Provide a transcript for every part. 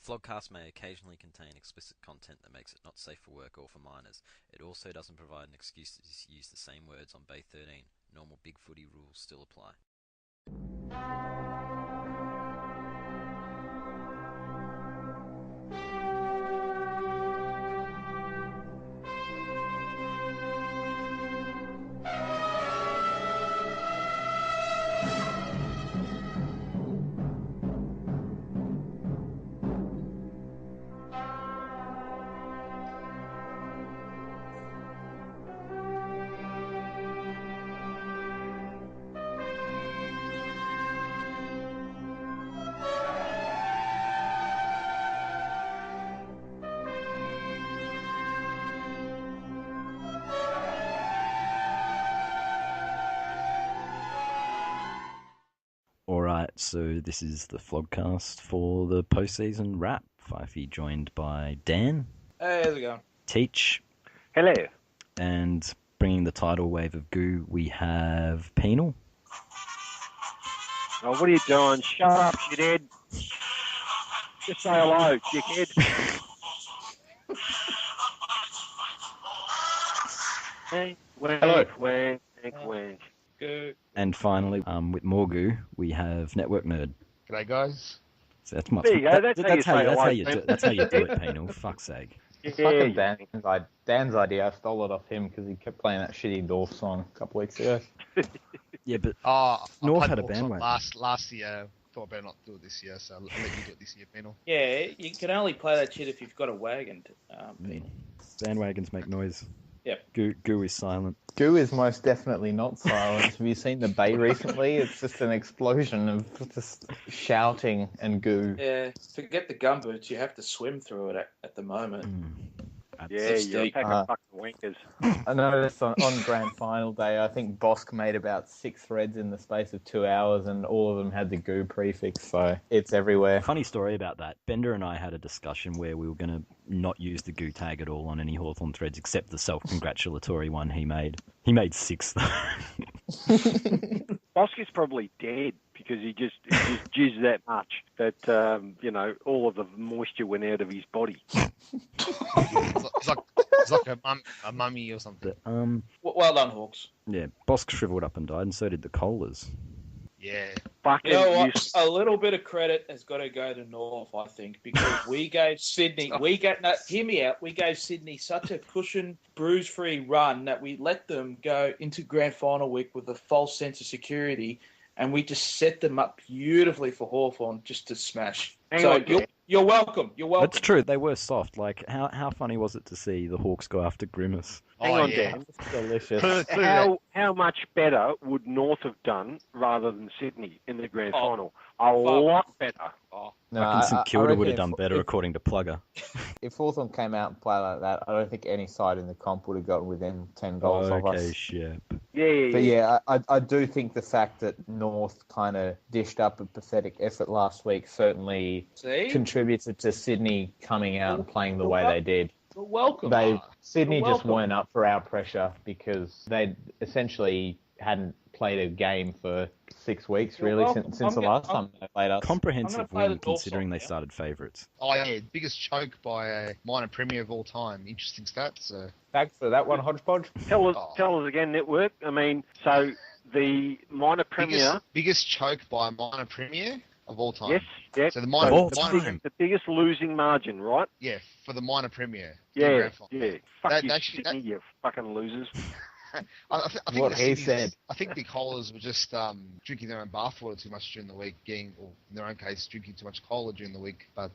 The Flogcast may occasionally contain explicit content that makes it not safe for work or for minors. It also doesn't provide an excuse to use the same words on Bay 13. Normal big footy rules still apply. Alright, so this is the Flogcast for the postseason wrap. Fyfie joined by Dan. Hey, how's it going? Teach. Hello. And bringing the tidal wave of goo, we have Penal. Oh, what are you doing? Shut up, shithead. Just say hello, dickhead. Hey, Hello. wink, wink. Good. And finally, with more goo, we have Network Nerd. G'day, guys. So that's much. There you go, that's how you say hello, That's how you do it, Penal. Fuck's sake. It's fucking Dan's idea. I stole it off him because he kept playing that shitty Norf song a couple weeks ago. Yeah, but Norf had a bandwagon. Last year. Thought I better not do it this year, so I'll let you do it this year, Penal. Yeah, you can only play that shit if you've got a wagon. Bandwagons make noise. Yep. Goo is silent. Goo is most definitely not silent. Have you seen the bay recently? It's just an explosion of just shouting and goo. Yeah, forget the gumboots. You have to swim through it at the moment. Yeah, you're taking fucking winkers. I noticed on grand final day, I think Bosk made about 6 threads in the space of 2 hours, and all of them had the goo prefix, so it's everywhere. Funny story about that. Bender and I had a discussion where we were going to not use the goo tag at all on any Hawthorn threads except the self-congratulatory one he made. He made 6 though. Bosk is probably dead because he just jizzed that much that, all of the moisture went out of his body. It's like a mummy or something. But, Well done, Hawks. yeah, Bosk shriveled up and died, and so did the Colas. Yeah. Fucking You know what? A little bit of credit has got to go to Norf, I think, because we gave Sydney. Hear me out. We gave Sydney such a cushion, bruise-free run that we let them go into grand final week with a false sense of security, and we just set them up beautifully for Hawthorn just to smash. You're welcome. You're welcome. That's true. They were soft. Like, how funny was it to see the Hawks go after Grimace? Hang on, yeah. Dan. It's delicious. How much better would North have done rather than Sydney in the grand final? A Fuck. lot better. No, Fucking St Kilda reckon would have done better, according to Plugger. If Hawthorn came out and played like that, I don't think any side in the comp would have gotten within 10 goals of us. Okay, shit. Yeah. But yeah, I do think the fact that North kind of dished up a pathetic effort last week certainly See? contributed to Sydney coming out and playing the way they did. You're welcome. Sydney You're just welcome. weren't up for our pressure because they essentially hadn't played a game for 6 weeks, You're really, welcome. since the last time they played us. I'm Comprehensive gonna play win, the North considering song, they yeah? started favourites. Oh, yeah. Biggest choke by a minor premier of all time. Interesting stats. Thanks for that one, Hodgepodge. Tell us again, Network. I mean, so the minor premier... Biggest choke by a minor premier of all time. Yes, yeah. So the Of minor, all the minor time. The biggest losing margin, right? yeah, for the minor premier. in Yeah, grand final. yeah. Fuck That- you, that- Sydney, you fucking losers. I think What the he Sydney's- said. I think the Colas were just drinking their own bathwater too much during the week, or in their own case, drinking too much cola during the week. But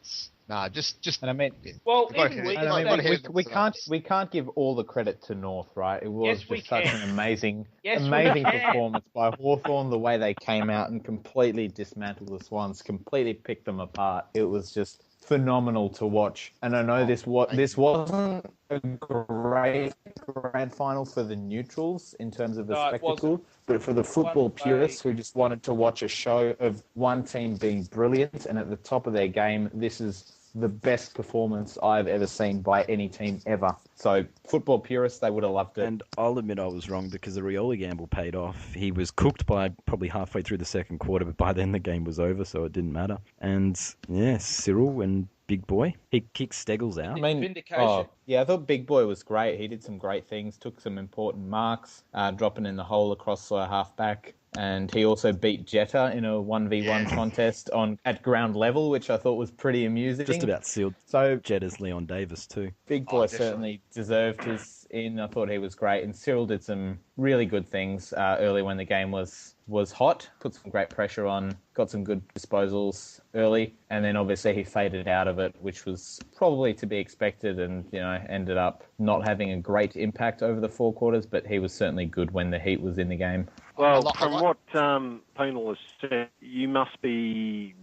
nah, just. And I mean, yeah. Well, Go even ahead. we And I I can mean, say- we can't give all the credit to North, right? It was Yes, we just such can. an amazing Yes, we amazing can. performance by Hawthorn, the way they came out and completely dismantled the Swans, completely picked them apart. It was just phenomenal to watch. And I know this wasn't a great grand final for the neutrals in terms of the No, it spectacle, wasn't. but for the football One purists who just wanted to watch a show of one team being brilliant and at the top of their game, this is the best performance I've ever seen by any team ever. So, football purists, they would have loved it. And I'll admit I was wrong because the Rioli gamble paid off. He was cooked by probably halfway through the second quarter, but by then the game was over, so it didn't matter. And yeah, Cyril and Big Boy. He kicked Steggles out. I mean, Vindication. yeah, I thought Big Boy was great. He did some great things, took some important marks, dropping in the hole across half-back. And he also beat Jetta in a 1v1 contest at ground level, which I thought was pretty amusing. Just about sealed So Jetta's Leon Davis too. Big Boy definitely. certainly deserved his in. I thought he was great. And Cyril did some really good things early when the game was hot, put some great pressure on, got some good disposals early, and then obviously he faded out of it, which was probably to be expected, and ended up not having a great impact over the 4 quarters, but he was certainly good when the heat was in the game. Well, from what Penal has said, you must be,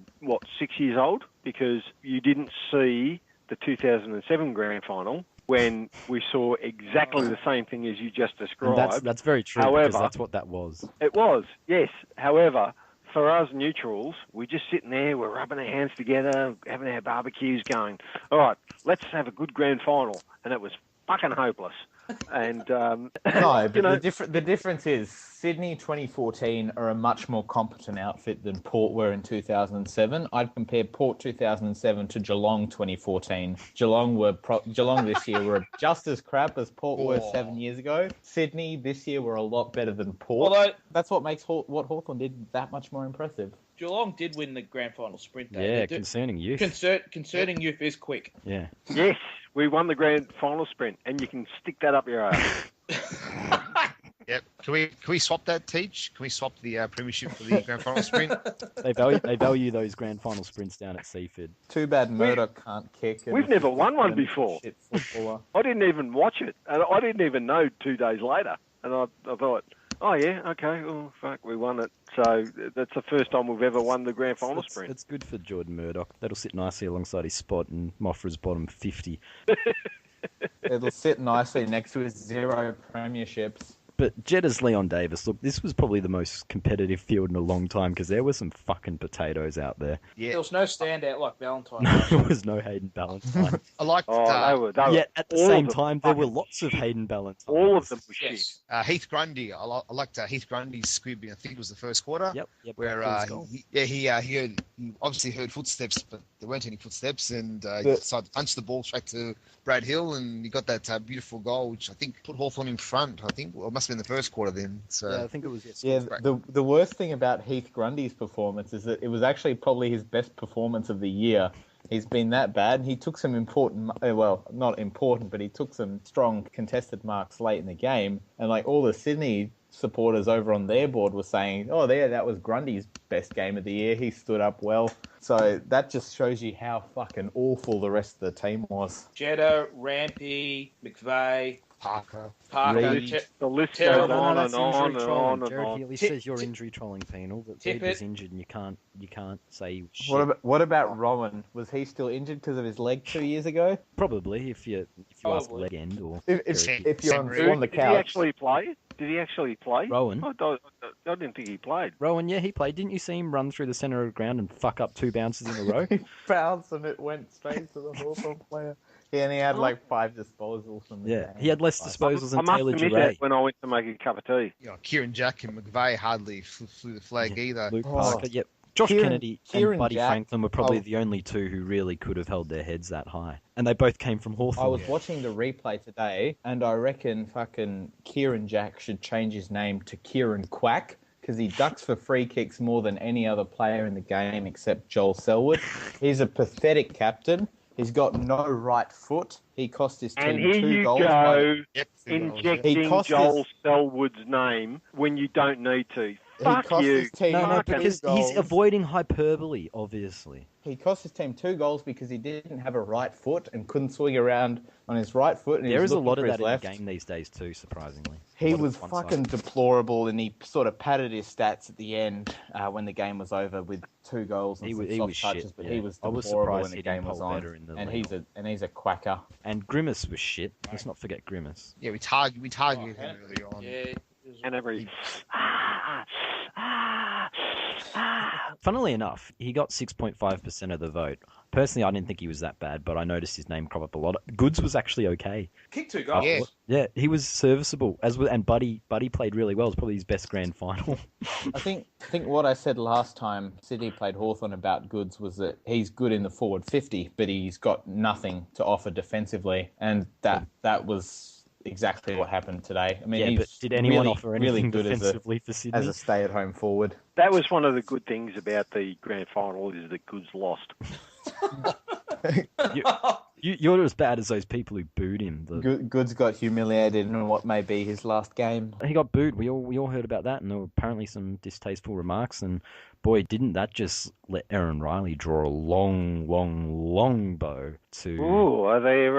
6 years old? Because you didn't see the 2007 grand final when we saw exactly the same thing as you just described. And that's very true, However, because that's what that was. It was, yes. However, for us neutrals, we're just sitting there, we're rubbing our hands together, having our barbecues going, all right, let's have a good grand final. And it was fucking hopeless. And No, but the difference is Sydney 2014 are a much more competent outfit than Port were in 2007. I'd compare Port 2007 to Geelong 2014. Geelong this year were just as crap as Port were 7 years ago. Sydney this year were a lot better than Port. Although that's what makes what Hawthorn did that much more impressive. Geelong did win the grand final sprint, though. Yeah, concerning youth. Concerning youth is quick. Yeah. yes, we won the grand final sprint, and you can stick that up your ass. Yep. Can we swap that, Teach? Can we swap the premiership for the grand final sprint? They value those grand final sprints down at Seaford. Too bad Murdoch can't kick. We've never won one before. Shit footballer. I didn't even watch it, and I didn't even know 2 days later. And I thought, oh yeah, okay, oh fuck, we won it. So that's the first time we've ever won the grand final sprint. It's good for Jordan Murdoch. That'll sit nicely alongside his spot in Moffra's bottom 50. It'll sit nicely next to his 0 premierships. But Jetta's Leon Davis, look, this was probably the most competitive field in a long time because there were some fucking potatoes out there. Yeah. There was no standout like Valentine. There was no Hayden Ballantyne. I liked They were Yet at the all same of them time, there were fucking lots of Hayden Ballantynes. all of them were shit. Yes. Heath Grundy. I liked Heath Grundy's squib. I think it was the first quarter. Yep. Where he obviously heard footsteps, but there weren't any footsteps, and he decided to punch the ball straight to Brad Hill, and he got that beautiful goal, which I think put Hawthorn in front. I think it must have been the first quarter then. So Yeah, I think it was. Yeah, the worst thing about Heath Grundy's performance is that it was actually probably his best performance of the year. He's been that bad, and he took some not important, but he took some strong contested marks late in the game, and like all the Sydney supporters over on their board were saying, oh, that was Grundy's best game of the year. He stood up well. So that just shows you how fucking awful the rest of the team was. Jetta, Rampy, McVeigh, Parker. Parker, The list Terrible. goes on that's and on injury and trolling. on and Jared on. Healy says you're injury trolling, Penal. That Tippett. Reed was injured, and you can't say shit. What about Rowan? Was he still injured because of his leg 2 years ago? Probably if you ask Probably. leg end or If you're on the Did he couch. actually play? Rowan. I didn't think he played. Rowan, yeah, he played. Didn't you see him run through the centre of the ground and fuck up 2 bounces in a row? He bounced and it went straight to the Hawthorn player. Yeah, and he had like 5 disposals from the Yeah, game. he had less disposals I than must Taylor admit Duray. that when I went to make a cup of tea. Kieran Jack and McVeigh hardly flew the flag either. Luke Oh. Parker, yep. Josh Kennedy Kieran and Buddy Jack- Franklin were probably Oh. the only 2 who really could have held their heads that high. And they both came from Hawthorn. I was watching the replay today, and I reckon fucking Kieran Jack should change his name to Kieran Quack, because he ducks for free kicks more than any other player in the game except Joel Selwood. He's a pathetic captain. He's got no right foot. He cost his team And here 2 you goals. go, Yep. He injecting cost Joel Selwood's name when you don't need to. Fuck cost you. his team No, fucking because goals. he's avoiding hyperbole, obviously. He cost his team 2 goals because he didn't have a right foot and couldn't swing around on his right foot. And he There was is a looking lot for of his that in left. the game these days too, surprisingly. He A lot of was one-sided. fucking deplorable, and he sort of padded his stats at the end when the game was over with 2 goals and He some was soft shit, touches. But yeah. he was I was deplorable surprised when the he didn't game was poll on. better in the And league. he's a quacker. And Grimace was shit. Let's not forget Grimace. Yeah, we targeted him early on. Yeah. And every Funnily enough, he got 6.5% of the vote. Personally, I didn't think he was that bad, but I noticed his name crop up a lot. Goods was actually okay. Kicked 2 goals. Yeah. Yeah, he was serviceable. And Buddy played really well. It was probably his best grand final. I think what I said last time Sydney played Hawthorn about Goods was that he's good in the forward 50, but he's got nothing to offer defensively, and that was exactly what happened today. I mean, Yeah, he's but did anyone really, offer anything really good defensively for Sydney? as a stay-at-home forward. That was one of the good things about the grand final is that Goods lost. You're as bad as those people who booed him. Goods got humiliated in what may be his last game. He got booed. We all heard about that, and there were apparently some distasteful remarks. And boy, didn't that just let Aaron Riley draw a long bow to? Ooh, are there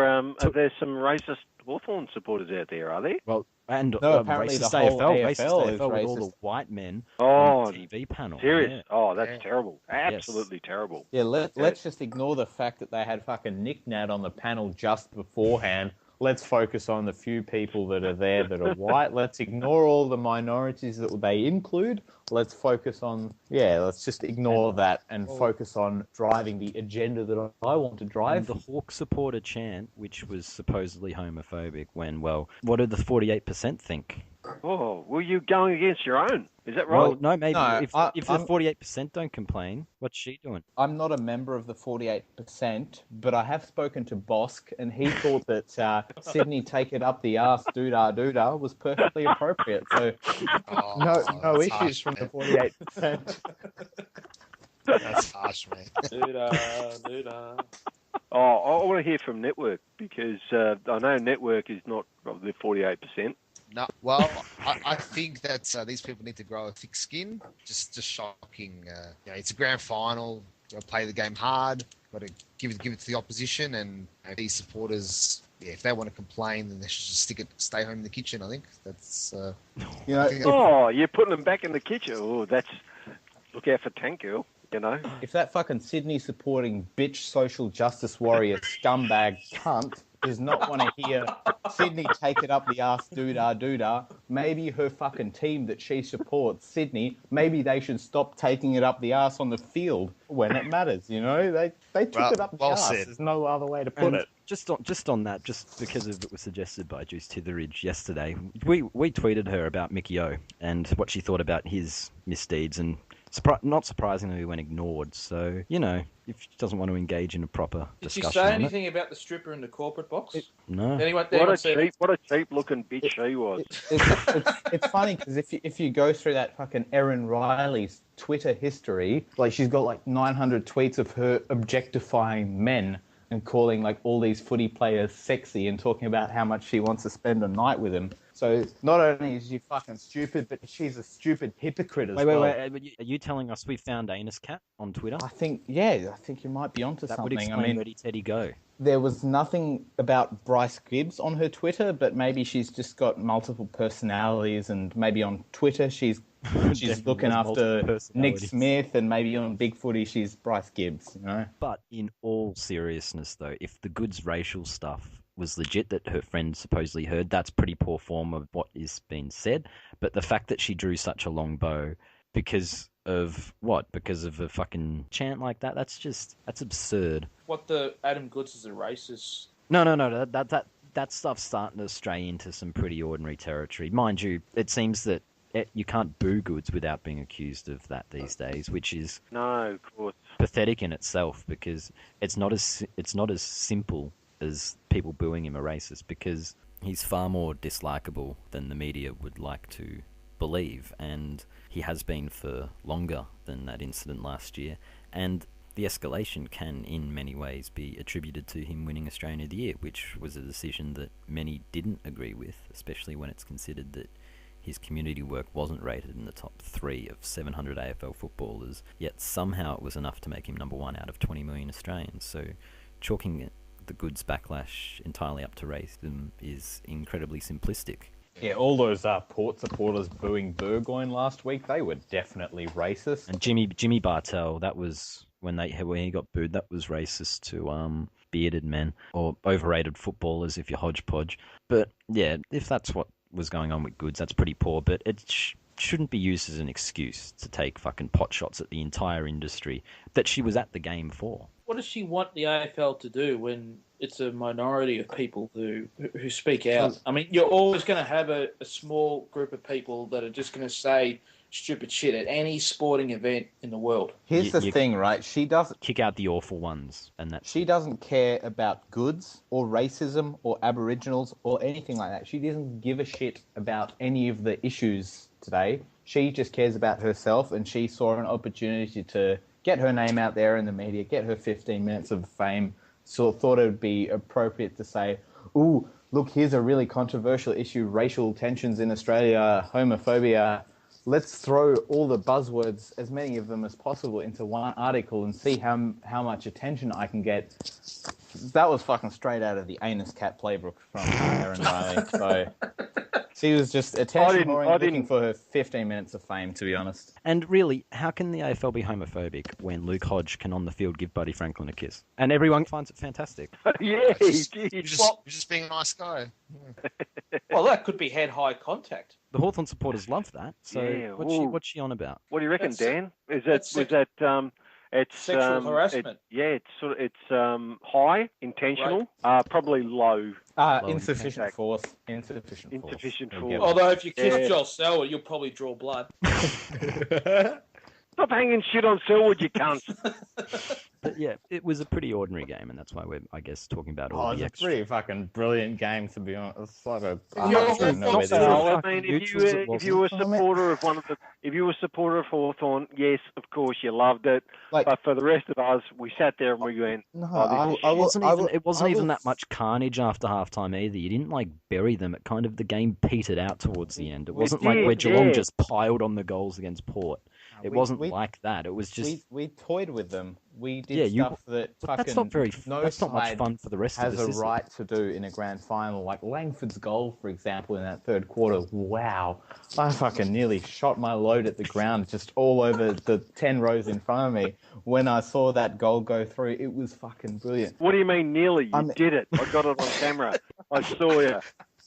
some racist Hawthorn supporters out there? Are there? Well, and No, apparently racist the whole AFL, AFL racist is AFL with all racist. the white men Oh, on the TV panel. serious? Yeah. Oh, that's Yeah. terrible. Absolutely terrible. Yeah, let's just ignore the fact that they had fucking Nick Nat on the panel just beforehand. Let's focus on the few people that are there that are white. Let's ignore all the minorities that they include. Let's focus on, let's just ignore that and focus on driving the agenda that I want to And drive. the Hawk supporter chant, which was supposedly homophobic, when, well, what did the 48% think? Oh, well, you're going against your own. Is that right? Well, no, maybe. No, if the I'm- 48% don't complain, what's she doing? I'm not a member of the 48%, but I have spoken to Bosk, and he thought that Sydney take it up the arse doodah was perfectly appropriate. So Oh, no that's issues harsh, from the man. 48%. That's harsh, man. Doodah. Oh, I want to hear from Network because I know Network is not of the 48%. No, well, I think that these people need to grow a thick skin. Just shocking. It's a grand final. Got to play the game hard. Got to give it to the opposition. And these supporters, if they want to complain, then they should just stay home in the kitchen. I think that's. You know, Oh, you're putting them back in the kitchen. Oh, that's look out for Tank Girl. You know. if that fucking Sydney supporting bitch social justice warrior scumbag cunt does not want to hear Sydney take it up the arse doodah, maybe her fucking team that she supports, Sydney, maybe they should stop taking it up the arse on the field when it matters, you know? They took it up the well arse. said. There's no other way to put And it. just on that, just because it was suggested by Juice Titheridge yesterday, we tweeted her about Mickey O and what she thought about his misdeeds, and not surprisingly, we went ignored. So, if she doesn't want to engage in a proper Did she discussion say on anything about the stripper in the corporate box? no. Anyone What a said- cheap looking bitch she was. It's funny because if you go through that fucking Erin Riley's Twitter history, like she's got like 900 tweets of her objectifying men and calling like all these footy players sexy and talking about how much she wants to spend a night with them. So not only is she fucking stupid, but she's a stupid hypocrite as well. Wait. Are you telling us we found Anus Cat on Twitter? I think you might be onto That something. would explain Ready Teddy Go. There was nothing about Bryce Gibbs on her Twitter, but maybe she's just got multiple personalities, and maybe on Twitter she's Definitely looking has multiple after Nick personalities. Smith, and maybe on Big Footy she's Bryce Gibbs, you know? But in all seriousness, though, if the Goods racial stuff was legit that her friend supposedly heard, that's pretty poor form of what is being said. But the fact that she drew such a long bow because of what? Because of a fucking chant like that? That's absurd. What the Adam Goods is a racist. No. That stuff's starting to stray into some pretty ordinary territory. Mind you, it seems that you can't boo Goods without being accused of that these days, which is No, of course. pathetic in itself, because it's not as simple as people booing him a racist, because he's far more dislikable than the media would like to believe, and he has been for longer than that incident last year, and the escalation can in many ways be attributed to him winning Australian of the Year, which was a decision that many didn't agree with, especially when it's considered that his community work wasn't rated in the top 3 of 700 AFL footballers, yet somehow it was enough to make him number 1 out of 20 million Australians. So chalking the Goods backlash entirely up to racism is incredibly simplistic. Yeah, all those Port supporters booing Burgoyne last week, they were definitely racist. And Jimmy Bartell, that was when he got booed, that was racist to bearded men or overrated footballers if you're hodgepodge. But yeah, if that's what was going on with Goods, that's pretty poor. But shouldn't be used as an excuse to take fucking pot shots at the entire industry that she was at the game for. What does she want the AFL to do when it's a minority of people who speak out? I mean, you're always going to have a small group of people that are just going to say stupid shit at any sporting event in the world. Here's the thing, right? She doesn't kick out the awful ones, and that she doesn't care about goods or racism or Aboriginals or anything like that. She doesn't give a shit about any of the issues today. She just cares about herself, and she saw an opportunity to get her name out there in the media, get her 15 minutes of fame. So thought it would be appropriate to say, ooh, look, here's a really controversial issue, racial tensions in Australia, homophobia. Let's throw all the buzzwords, as many of them as possible, into one article and see how much attention I can get. That was fucking straight out of the Anus Cat playbook from Aaron Riley. So she was just attention looking for her 15 minutes of fame, to be honest. And really, how can the AFL be homophobic when Luke Hodge can on the field give Buddy Franklin a kiss? And everyone finds it fantastic. Yeah, he did. You're just being a nice guy. Well, that could be head-high contact. The Hawthorn supporters love that. So Yeah, what's she on about? What do you reckon, That's- Dan? that's It's sexual harassment. It's high, intentional, probably low. Insufficient force. Insufficient force. Insufficient There force. you go. Although if you kiss Yeah. Joel Selwood, you'll probably draw blood. Stop hanging shit on Selwood, you cunt. But yeah, it was a pretty ordinary game, and that's why we're, I guess, talking about all Oh, the it's a extra. pretty fucking brilliant game, to be honest. It's like a... You're I don't all know where this No, is. I mean, if you were a supporter of if you were a supporter of Hawthorn, yes, of course, you loved it. Like- But for the rest of us, we sat there and we went, No, It wasn't even that much carnage after halftime either. You didn't like bury them. It kind of the game petered out towards the end. It wasn't like did, where Geelong yeah. just piled on the goals against Port. It wasn't we- like that. It was just we toyed with them. We did Yeah, you- stuff that but fucking that's not very. no That's not much side fun for the rest of has us. a is it? right to do in a grand final. Like Langford's goal, for example, in that third quarter. Wow, I fucking nearly shot my load at the ground, just all over the 10 rows in front of me. When I saw that goal go through, it was fucking brilliant. what do you mean nearly? You I'm- did it. I got it on camera. I saw you.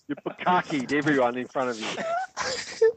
You bukakied everyone in front of you.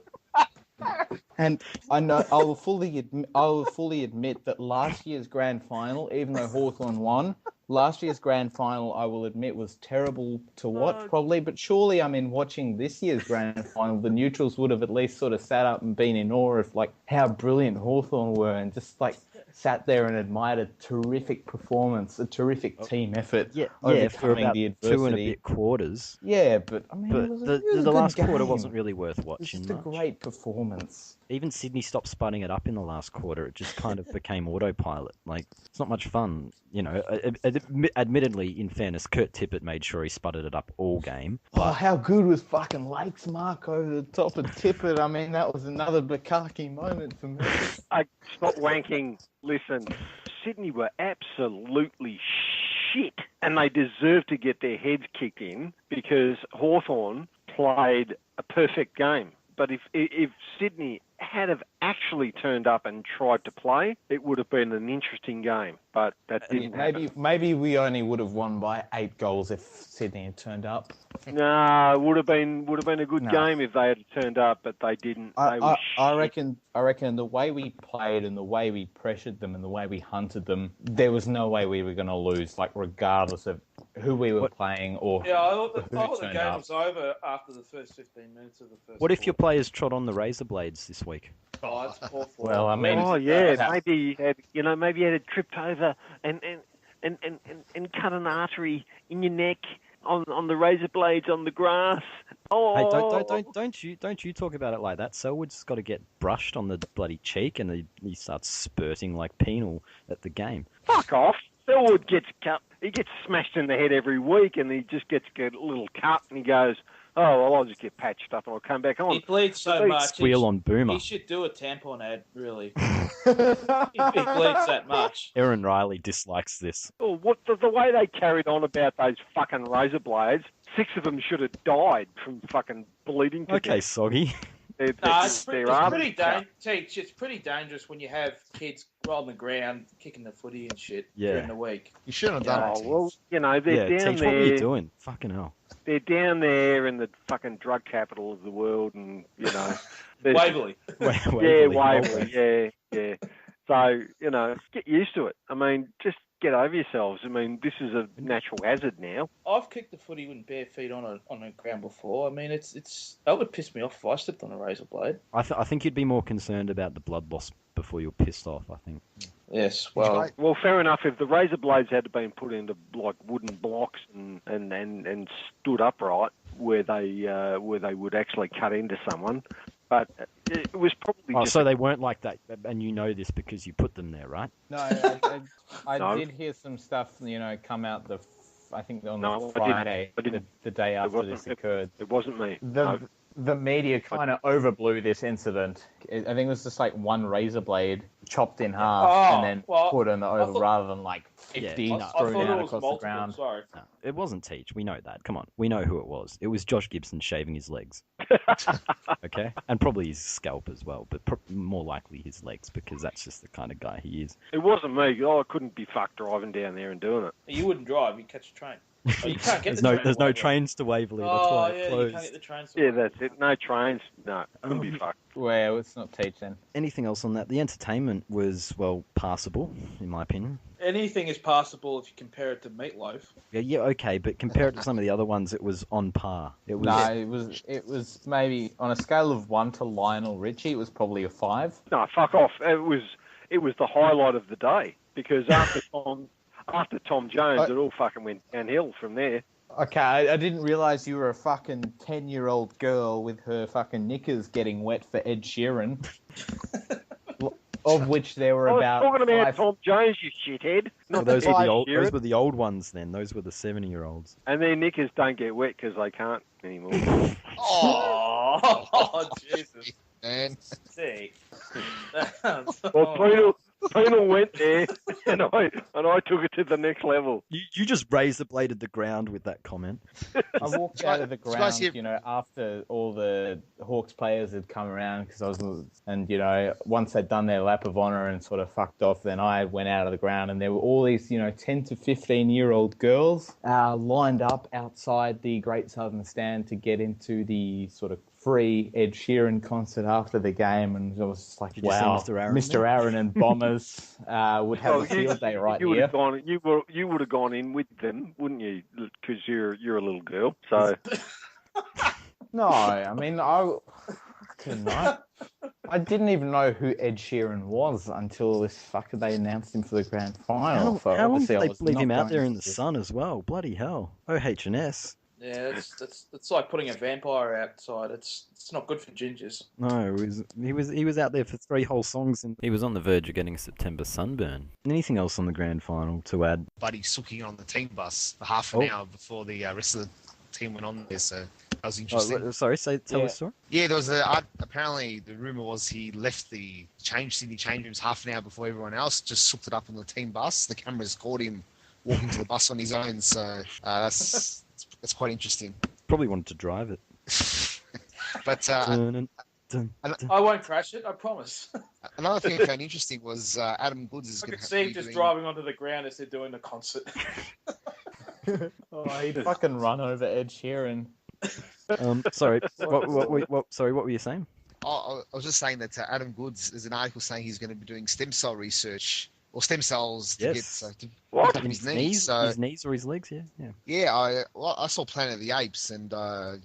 And I know I will fully admit that last year's grand final, even though Hawthorn won, last year's grand final I will admit was terrible to watch probably. But surely, I mean, watching this year's grand final, the neutrals would have at least sort of sat up and been in awe of like how brilliant Hawthorn were, and just like sat there and admired a terrific performance, a terrific team effort, Yeah, for overcoming about the adversity. 2 and a bit quarters. Yeah, but I mean, But it was the a good last quarter game. wasn't really worth It was watching. just a much. great performance. Even Sydney stopped sputting it up in the last quarter. It just kind of became autopilot. Like, it's not much fun. You know, admittedly, in fairness, Kurt Tippett made sure he sputtered it up all game. Oh, how good was fucking Lakes Mark over the top of Tippett? I mean, that was another Bukaki moment for me. Stop wanking. Listen, Sydney were absolutely shit, and they deserved to get their heads kicked in because Hawthorn played a perfect game. But if Sydney had have actually turned up and tried to play, it would have been an interesting game. But that didn't happen. Maybe we only would have won by 8 goals if Sydney had turned up. No, it would have been a good No. game if they had turned up, but they didn't. They were I shit. reckon the way we played and the way we pressured them and the way we hunted them, there was no way we were going to lose, like regardless of who we were playing or Yeah, I thought who the turned game up. was over after the first 15 minutes of the first What if your quarter. players trod on the razor blades this week? Oh, it's awful. Well, I mean- Oh yeah, that- maybe maybe you had tripped over and cut an artery in your neck on the razor blades on the grass. Oh, Hey, don't you talk about it like that. Selwood's got to get brushed on the bloody cheek, and he starts spurting like penal at the game. fuck off! Selwood gets cut. He gets smashed in the head every week, and he just gets a little cut, and he goes, "Oh well, I'll just get patched up, and I'll come back on." He bleeds so much. Squeal on Boomer. He should do a tampon ad, really. He bleeds that much. Aaron Riley dislikes this. Oh, what the way they carried on about those fucking razor blades? 6 of them should have died from fucking bleeding to Okay, death. Soggy. No, it's pretty dangerous when you have kids on the ground, kicking the footy and shit Yeah. during the week. You shouldn't have done it. well, you know, they're Yeah, down Teach, there. what were you doing? Fucking hell. They're down there in the fucking drug capital of the world, and you know, there's- Waverley. Waverley, yeah. So you know, get used to it. I mean, just get over yourselves. I mean, this is a natural hazard now. I've kicked the footy with bare feet on a ground before. I mean, it's that would piss me off if I stepped on a razor blade. I think you'd be more concerned about the blood loss before you're pissed off, I think. Yes, well, Well, fair enough. If the razor blades had been put into like wooden blocks and stood upright where they would actually cut into someone, but it was probably Oh, just so they weren't like that, and you know this because you put them there, right? No, I No. did hear some stuff, come out I think on No, the I didn't. Friday, I didn't. the day after wasn't- this occurred. It wasn't me. The media kind of overblew this incident. I think it was just like one razor blade chopped in half and then put on the oval thought- rather than like 50 I strewn thought out it was across multiple. the ground. Sorry. No, it wasn't Teach. We know that. Come on. We know who it was. It was Josh Gibson shaving his legs. Okay? And probably his scalp as well, but more likely his legs because that's just the kind of guy he is. It wasn't me. I couldn't be fucked driving down there and doing it. You wouldn't drive. You catch a train. Oh, you can't get There's the train. there's to no Waverley. trains to Waverley. That's Oh why yeah, it you closed. can't get the trains. Yeah, that's it. No trains. No, couldn't be fucked. Well, it's not Teach then. Anything else on that? The entertainment was, well, passable, in my opinion. Anything is passable if you compare it to Meatloaf. Yeah, okay, but compared to some of the other ones, it was on par. It was. No, it was maybe on a scale of 1 to Lionel Richie, it was probably a 5. No, fuck off. It was the highlight of the day because after Tom Jones, it all fucking went downhill from there. Okay, I didn't realise you were a fucking 10-year-old girl with her fucking knickers getting wet for Ed Sheeran. Of which there were I was about talking about 5... Tom Jones, you shithead. Well, Not those were Ed the old. Sheeran. Those were the old ones. Then those were the 70-year-olds. And their knickers don't get wet because they can't anymore. Oh, Jesus. Man. See. Well, Penal went there, and I took it to the next level. You just razor bladed the ground with that comment. I walked out of the It's nice ground, you- after all the Hawks players had come around and once they'd done their lap of honour and sort of fucked off, then I went out of the ground and there were all these, 10 to 15-year-old girls lined up outside the Great Southern Stand to get into the sort of free Ed Sheeran concert after the game, and it was just like, Did you see wow, Mr. Aaron Mr. there? Aaron and Bombers would have a field day right you would here. have gone. You would have gone in with them, wouldn't you? Because you're a little girl. So No, I mean, I didn't even know who Ed Sheeran was until they announced him for the grand final. How long Obviously, did I they was leave not him out going there in to the see it. sun as well? Bloody hell! OH&S. Yeah, it's like putting a vampire outside. It's not good for gingers. No, he was out there for 3 whole songs, and he was on the verge of getting a September sunburn. Anything else on the grand final to add? Buddy sooking on the team bus for half an hour before the rest of the team went on there, so that was interesting. Oh, sorry, tell Yeah. us story. Yeah, there was apparently the rumor was he left the Sydney change rooms half an hour before everyone else, just sooked it up on the team bus. The cameras caught him walking to the bus on his own, so that's quite interesting. Probably wanted to drive it. But Dun, dun, dun. I won't crash it, I promise. another thing I found interesting was Adam Goods is I going could to see him just driving onto the ground as they're doing the concert. Oh, he'd fucking run over Ed Sheeran. Sorry, what were you saying? I was just saying that Adam Goods, there's an article saying he's going to be doing stem cell research or stem cells to Yes. get What? in His his knees. So his knees or his legs? Yeah. yeah, I saw Planet of the Apes, and Oh.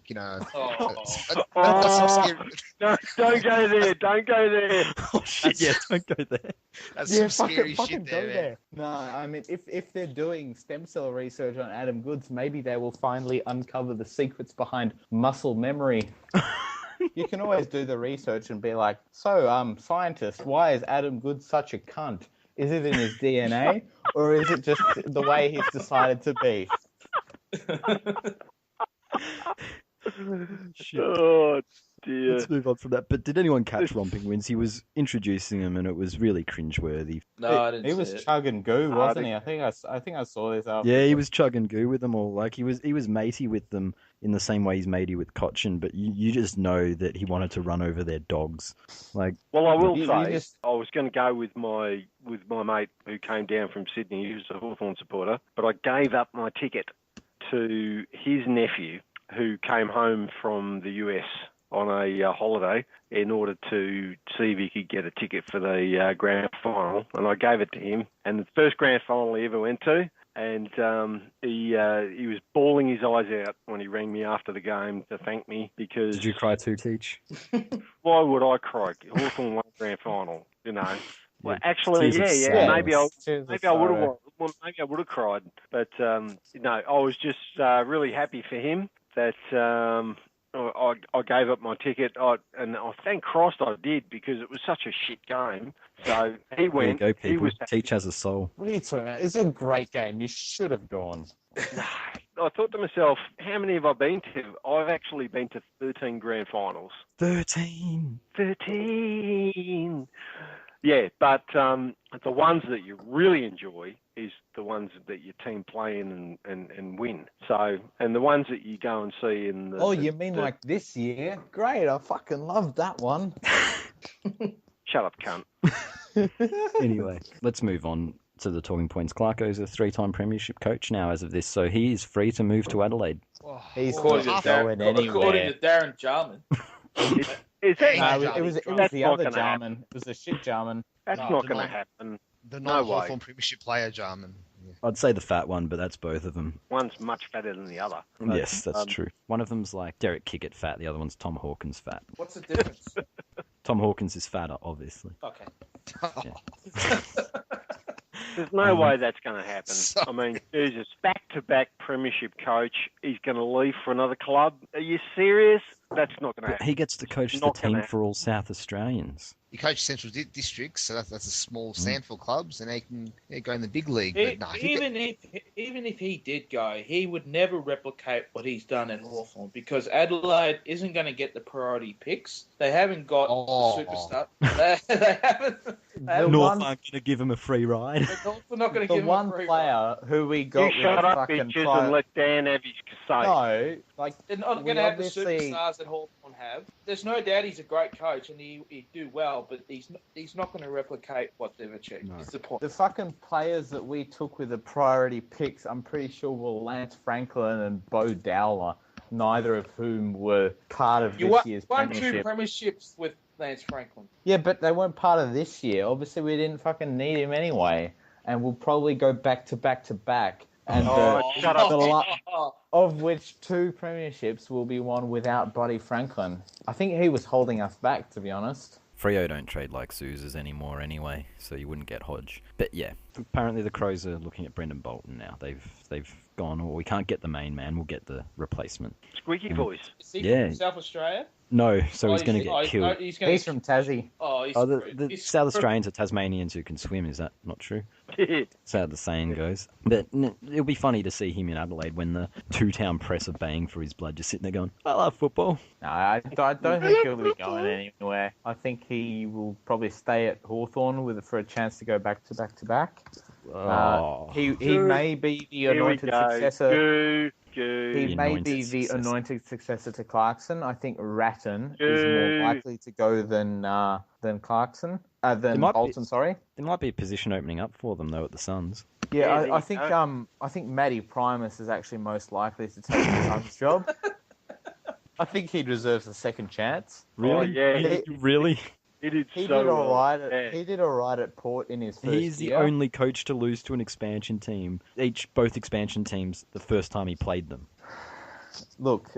that's some scary, No, don't go there. Don't go there. Oh shit! Yeah, don't go there. that's some scary fucking shit go there, man. No, I mean, if they're doing stem cell research on Adam Goods, maybe they will finally uncover the secrets behind muscle memory. You can always do the research and be like, so, scientist, why is Adam Goods such a cunt? Is it in his DNA, or is it just the way he's decided to be? Shit. Oh, dear. Let's move on from that. But did anyone catch Romping Wins? He was introducing them, and it was really cringeworthy. No, I didn't He see was it. chugging goo, I wasn't think- he? I think I saw this after. Yeah, he was chugging goo with them all. Like he was matey with them in the same way he's matey with Cochin. But you just know that he wanted to run over their dogs. Like, Well, I will You say, just- I was going to go with my mate who came down from Sydney. He was a Hawthorn supporter, but I gave up my ticket to his nephew who came home from the US on a holiday in order to see if he could get a ticket for the grand final, and I gave it to him. And the first grand final he ever went to, and he was bawling his eyes out when he rang me after the game to thank me because did you cry too, Teach? why would I cry? Hawthorn won grand final, you know. Well, Yeah, actually, tears of yeah. sadness. Maybe I Tears of would have. sorrow. Well, maybe I would have cried, but no, I was just really happy for him that I gave up my ticket, and I thank Christ I did because it was such a shit game. So he There you went. go, He people. was. Teach has a soul. What are you talking about? It's a great game. You should have gone. I thought to myself, how many have I been to? I've actually been to 13 grand finals. 13. 13. Yeah, but the ones that you really enjoy is the ones that your team play in and win. So, and the ones that you go and see in the... Oh, you mean like this year? Great, I fucking loved that one. Shut up, cunt. Anyway, let's move on to the talking points. Clarko's a 3-time premiership coach now as of this, so he is free to move to Adelaide. He's According to not Darren, going according anywhere. to Darren Jarman. Is that... No, it was That's the not other gonna Jarman. It was a shit Jarman. That's No, not the going to non- happen. The No way. non-Hawthorn premiership player, Jarman. Yeah. I'd say the fat one, but that's both of them. One's much fatter than the other. Yes, that's true. One of them's like Derek Kickett fat, the other one's Tom Hawkins fat. What's the difference? Tom Hawkins is fatter, obviously. Okay. There's no way that's going to happen. Sorry. I mean, Jesus, back-to-back premiership coach. He's going to leave for another club. Are you serious? That's not going to But happen. he gets to coach the Not team gonna for all South Australians. He coached Central Districts, so that's a small Mm. handful of clubs, and they can go in the big league. He- But nah, even if he did go, he would never replicate what he's done at Hawthorn because Adelaide isn't going to get the priority picks. They haven't got Oh. the superstar. They haven't. The North one- aren't going to give him a free ride. They're not going to The give him one a free player who we You got with shut a up, fucking bitches, and let Dan have his say. No, like They're not we going to have the obviously- superstars that Hawthorn have. There's no doubt he's a great coach and he'd do well, but he's not going to replicate what they've achieved. No. Is the point. the fucking players that we took with the priority picks, I'm pretty sure were Lance Franklin and Bo Dowler, neither of whom were part of You this year's won two premiership. premierships with Lance Franklin. Yeah, but they weren't part of this year. Obviously, we didn't fucking need him anyway, and we'll probably go back to back to back. And shut up. of which 2 premierships will be won without Buddy Franklin. I think he was holding us back, to be honest. Freo don't trade like Suses anymore anyway, so you wouldn't get Hodge. But yeah, apparently the Crows are looking at Brendan Bolton now. They've gone, well, we can't get the main man, we'll get the replacement. Squeaky voice. Is he Yeah. from South Australia? No, so he's going to get killed. He's gonna He's from Tassie. he's Oh, the screwed. He's South screwed. Australians are Tasmanians who can swim, is that not true? That's how the saying goes. But it'll be funny to see him in Adelaide when the 2-town press are baying for his blood, just sitting there going, I love football. No, I don't think he'll be going anywhere. I think he will probably stay at Hawthorn for a chance to go back to back to back. Oh. He may be the Here we anointed go. successor. Goo. He may be Anointed the successor. anointed successor to Clarkson. I think Ratton is Yay. more likely to go than Clarkson, than might be- Bolton. Sorry. There might be a position opening up for them, though, at the Suns. Yeah, Yeah, there I you think go. I think Matty Primus is actually most likely to take the Suns job. I think he deserves a second chance. Really? yeah. Really? He did He so did all well. right. Yeah. He did all right at Port in his first He's the year. only coach to lose to an expansion team. Both expansion teams, the first time he played them. Look,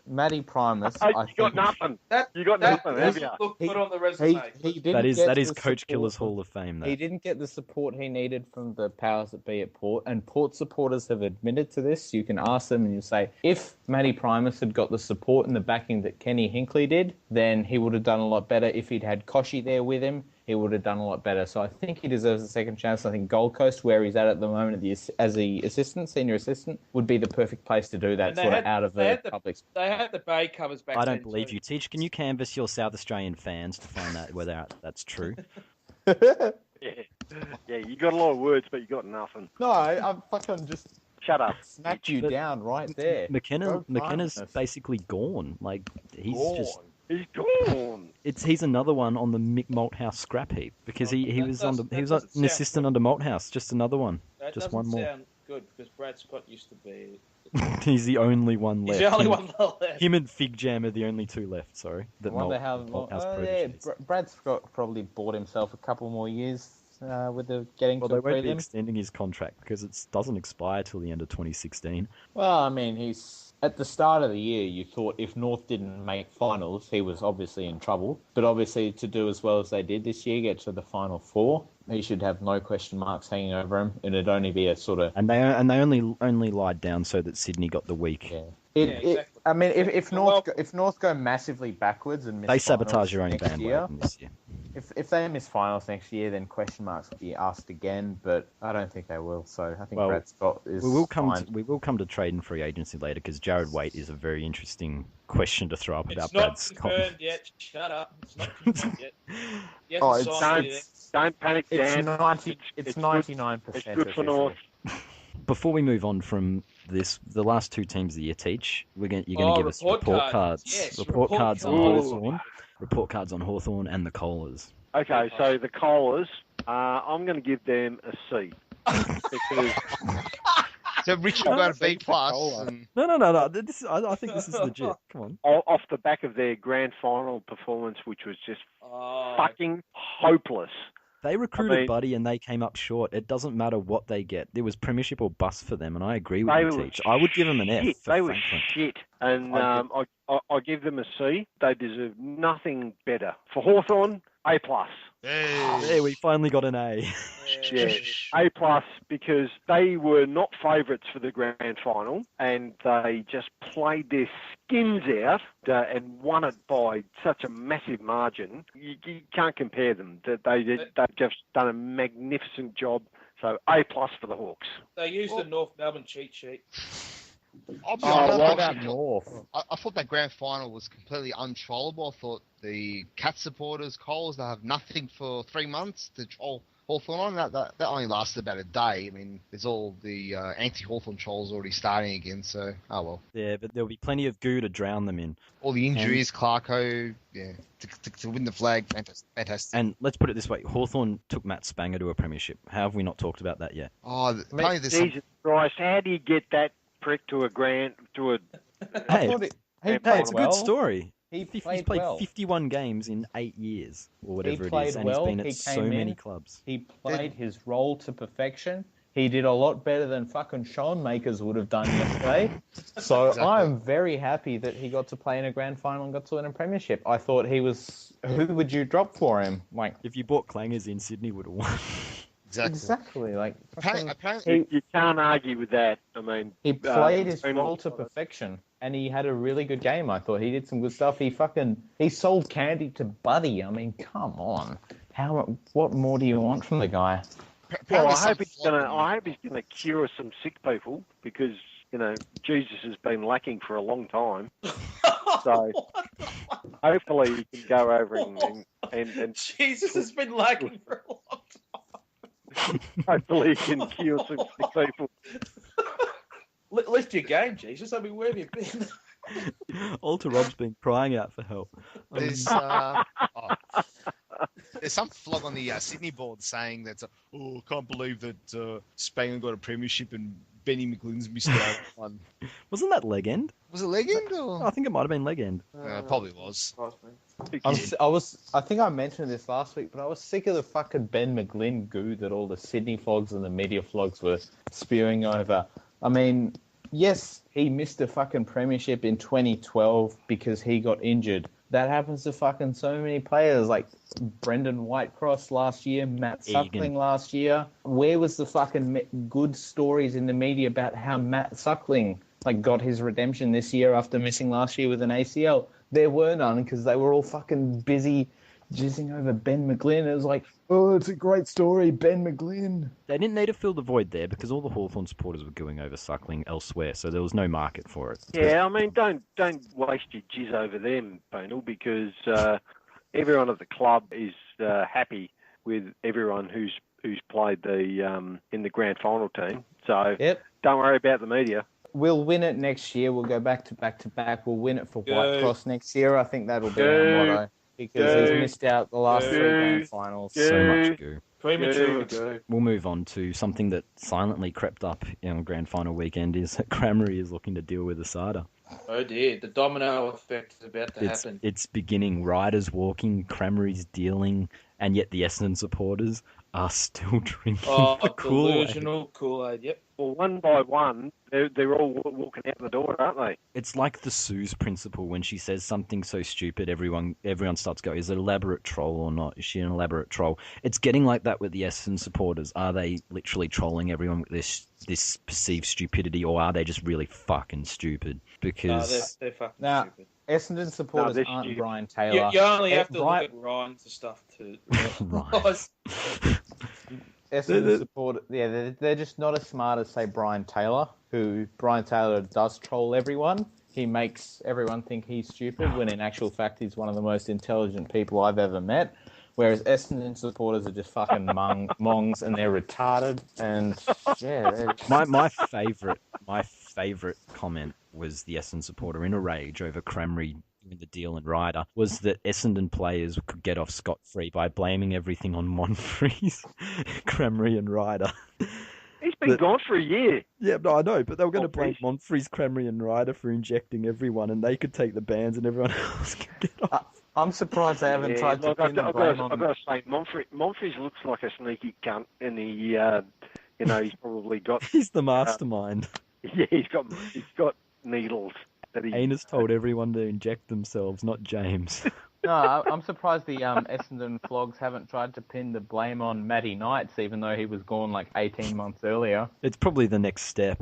Matty Primus. Hey, I you got think nothing. That, You got that nothing, have doesn't you? look He- good on the resume. he didn't That is get the Coach support- Killer's Hall of Fame. He That. didn't get the support he needed from the powers that be at Port, and Port supporters have admitted to this. You can ask them and you say, if Matty Primus had got the support and the backing that Kenny Hinkley did, then he would have done a lot better. If he'd had Koshy there with him, he would have done a lot better. So I think he deserves a second chance. I think Gold Coast, where he's at the moment as the assistant, senior assistant, would be the perfect place to do that, And they sort had- of out of they the had the- public. They had the Bay covers back I then. don't believe too. you, Teach. Can you canvass your South Australian fans to find out whether that's true? Yeah, you got a lot of words, but you got nothing. No, I'm fucking just Shut up. smacked you But down right there. McKenna's basically gone. Like he's gone. he's another one on the Mick Malthouse scrap heap because he was an assistant under Malthouse. Just another one. That Just doesn't one more. sound good because Brad Scott used to be. He's the only one left. He's the only one left. Him and Fig Jam are the only two left. Sorry. I wonder how. Brad Scott probably bought himself a couple more years with the getting Well, to they won't be prelim. extending his contract because it doesn't expire till the end of 2016. Well, I mean, he's at the start of the year. You thought if North didn't make finals, he was obviously in trouble. But obviously, to do as well as they did this year, get to the final four, he should have no question marks hanging over him, and it'd only be a sort of. And they only lied down so that Sydney got the week. Yeah. Exactly. I mean, if North go massively backwards and miss They sabotage finals your own next bandwagon year, this year. if they miss finals next year, then question marks will be asked again. But I don't think they will. So I think Brad Scott is. We will fine. come to trade and free agency later because Jared Waite is a very interesting question to throw up about It's not Brad Scott. confirmed yet. Shut up. It's not confirmed yet. Yes, Oh, it's signed anything. Don't panic, Dan. It's 99%. It's good for North. Before we move on from this, the last two teams of the year, Teach, you're going to give us report cards. Yes, report cards on cards. Hawthorn. Report cards on Hawthorn and the Kohlers. Okay, so the Kohlers, I'm going to give them a C. Because So Richard got a B plus. And... No. I think this is legit. Come on. off the back of their grand final performance, which was just fucking hopeless. They recruited Buddy and they came up short. It doesn't matter what they get. There was premiership or bust for them, and I agree with you, Teach. I would give them an F. They were shit. And I give them a C. They deserve nothing better. For Hawthorn, A plus. There, we finally got an A. Yeah, A plus because they were not favourites for the grand final and they just played their skins out and won it by such a massive margin. You can't compare them. They've just done a magnificent job. So A plus for the Hawks. They used the North Melbourne cheat sheet. I'll be What honest, about North? I thought that grand final was completely untrollable. I thought the Cat supporters, Coles, they have nothing for 3 months to troll Hawthorn on. That only lasted about a day. I mean, there's all the anti-Hawthorn trolls already starting again, so, oh well. Yeah, but there'll be plenty of goo to drown them in. All the injuries, Clarko, yeah, to win the flag, fantastic. And let's put it this way, Hawthorn took Matt Spanger to a premiership. How have we not talked about that yet? Oh, apparently there's some... Jesus Christ, how do you get that prick to a Hey, it's a good story. He He's played played well. 51 games in 8 years, or whatever it played is, and well. he's been He at so came many in. clubs. He played his role to perfection. He did a lot better than fucking Sean Makers would have done yesterday. So Exactly. I'm very happy that he got to play in a grand final and got to win a premiership. I thought he was... Who would you drop for him? Like, If you bought Clangers in, Sydney would have won. Exactly. Like, Apparently, You can't argue with that. I mean, he played his role to perfection, and he had a really good game. I thought he did some good stuff. He sold candy to Buddy. I mean, come on, what more do you want from the guy? Well, I hope he's gonna cure some sick people because Jesus has been lacking for a long time. So hopefully he can go over and Jesus has been lacking for a long time. hopefully he can cure some sick people. Lift your game, Jesus. I mean, where have you been? Alter Rob's been crying out for help. there's some flog on the Sydney board saying that, I can't believe that Spain got a premiership and Benny McGlynn's missed out on one. Wasn't that Legend? Was it Legend? Or? I think it might have been Legend. Probably was. I think I mentioned this last week, but I was sick of the fucking Ben McGlynn goo that all the Sydney flogs and the media flogs were spewing over. I mean, yes, he missed a fucking premiership in 2012 because he got injured. That happens to fucking so many players, like Brendan Whitecross last year, Matt Suckling last year. Where was the fucking good stories in the media about how Matt Suckling got his redemption this year after missing last year with an ACL? There were none because they were all fucking busy jizzing over Ben McGlynn. It was like, oh, it's a great story, Ben McGlynn. They didn't need to fill the void there because all the Hawthorn supporters were going over Suckling elsewhere, so there was no market for it. Yeah, I mean, don't waste your jizz over them, Penal, because everyone at the club is happy with everyone who's played in the grand final team. So Don't worry about the media. We'll win it next year. We'll go back to back. We'll win it for White Cross next year. I think that'll be our motto because he's missed out the last 3 grand finals. So much goo. Premature go. We'll move on to something that silently crept up on grand final weekend is that Crammery is looking to deal with Asada. Oh dear, the domino effect is about to happen. It's beginning. Riders walking, Crammery's dealing, and yet the Essendon supporters are still drinking the Kool-Aid. Delusional Kool-Aid, yep. Well, one by one, they're all walking out the door, aren't they? It's like the Sue's principle. When she says something so stupid, everyone starts going, is it an elaborate troll or not? Is she an elaborate troll? It's getting like that with the Essendon supporters. Are they literally trolling everyone with this perceived stupidity, or are they just really fucking stupid? Because they're fucking stupid. Essendon supporters aren't stupid. Brian Taylor. You only have to look at Ryan's and stuff to Right. Essendon supporters, they're just not as smart as, say, Brian Taylor, who Brian Taylor does troll everyone. He makes everyone think he's stupid, when in actual fact he's one of the most intelligent people I've ever met. Whereas Essendon supporters are just fucking mongs and they're retarded. And yeah, my favourite comment was the Essendon supporter in a rage over Crammery doing the deal and Ryder was that Essendon players could get off scot-free by blaming everything on Monfries, Crammery and Ryder. He's been gone for a year. Yeah, no, I know, but they were going to blame Monfries, Crammery and Ryder for injecting everyone, and they could take the bans and everyone else could get off. I'm surprised they haven't tried to pin the blame on... I've got to say, Monfries looks like a sneaky cunt, and he's probably got... He's the mastermind. Yeah, he's got needles. Anus told everyone to inject themselves, not James. No, I'm surprised the Essendon Flogs haven't tried to pin the blame on Matty Knights, even though he was gone like 18 months earlier. It's probably the next step,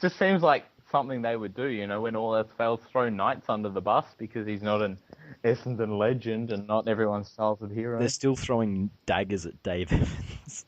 Just seems like something they would do, when all else fails, throw Knights under the bus because he's not an Essendon legend and not everyone's childhood hero. They're still throwing daggers at Dave Evans.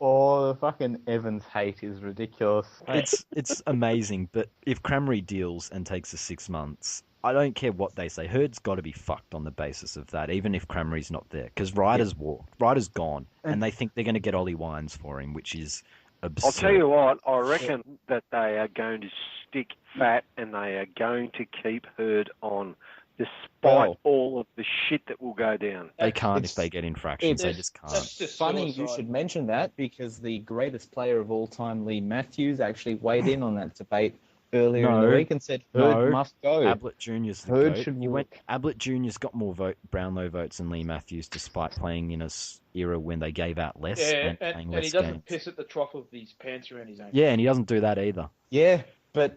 Oh, the fucking Evans hate is ridiculous. It's amazing, but if Crammery deals and takes us 6 months, I don't care what they say. Herd's got to be fucked on the basis of that, even if Crammery's not there. Because Ryder's walked. Ryder's gone. And they think they're going to get Ollie Wines for him, which is absurd. I'll tell you what, I reckon that they are going to stick fat and they are going to keep Herd on, despite all of the shit that will go down. They can't if they get infractions. They just can't. That's just funny suicide. you should mention that, because the greatest player of all time, Lee Matthews, actually weighed in on that debate earlier in the week and said Herd must go. Ablett Jr.'s the Herd goat. should Ablett Jr.'s got more Brownlow votes than Lee Matthews, despite playing in a era when they gave out less and playing less and he doesn't games. piss at the trough of his pants around his own. Yeah, and he doesn't do that either. Yeah, but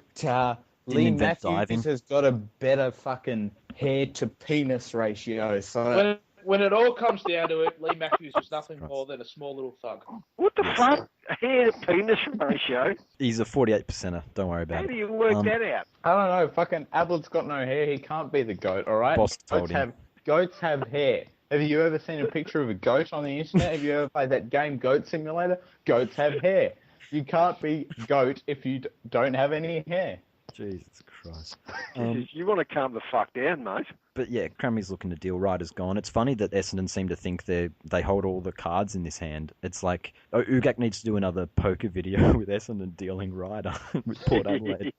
Lee invent Matthews diving. has got a better fucking hair to penis ratio. So When it all comes down to it, Lee Matthews was nothing more than a small little thug. What the fuck? Hair penis ratio? He's a 48%er. Don't worry about How it. do you work that out? I don't know. Fucking Ablett's got no hair. He can't be the goat. All right. Boss told him. Goats have hair. Have you ever seen a picture of a goat on the internet? Have you ever played that game Goat Simulator? Goats have hair. You can't be goat if you don't have any hair. Jesus Christ. You want to calm the fuck down, mate. But yeah, Crammy's looking to deal. Ryder's gone. It's funny that Essendon seem to think they hold all the cards in this hand. It's like Ugak needs to do another poker video with Essendon dealing Ryder with Port Adelaide,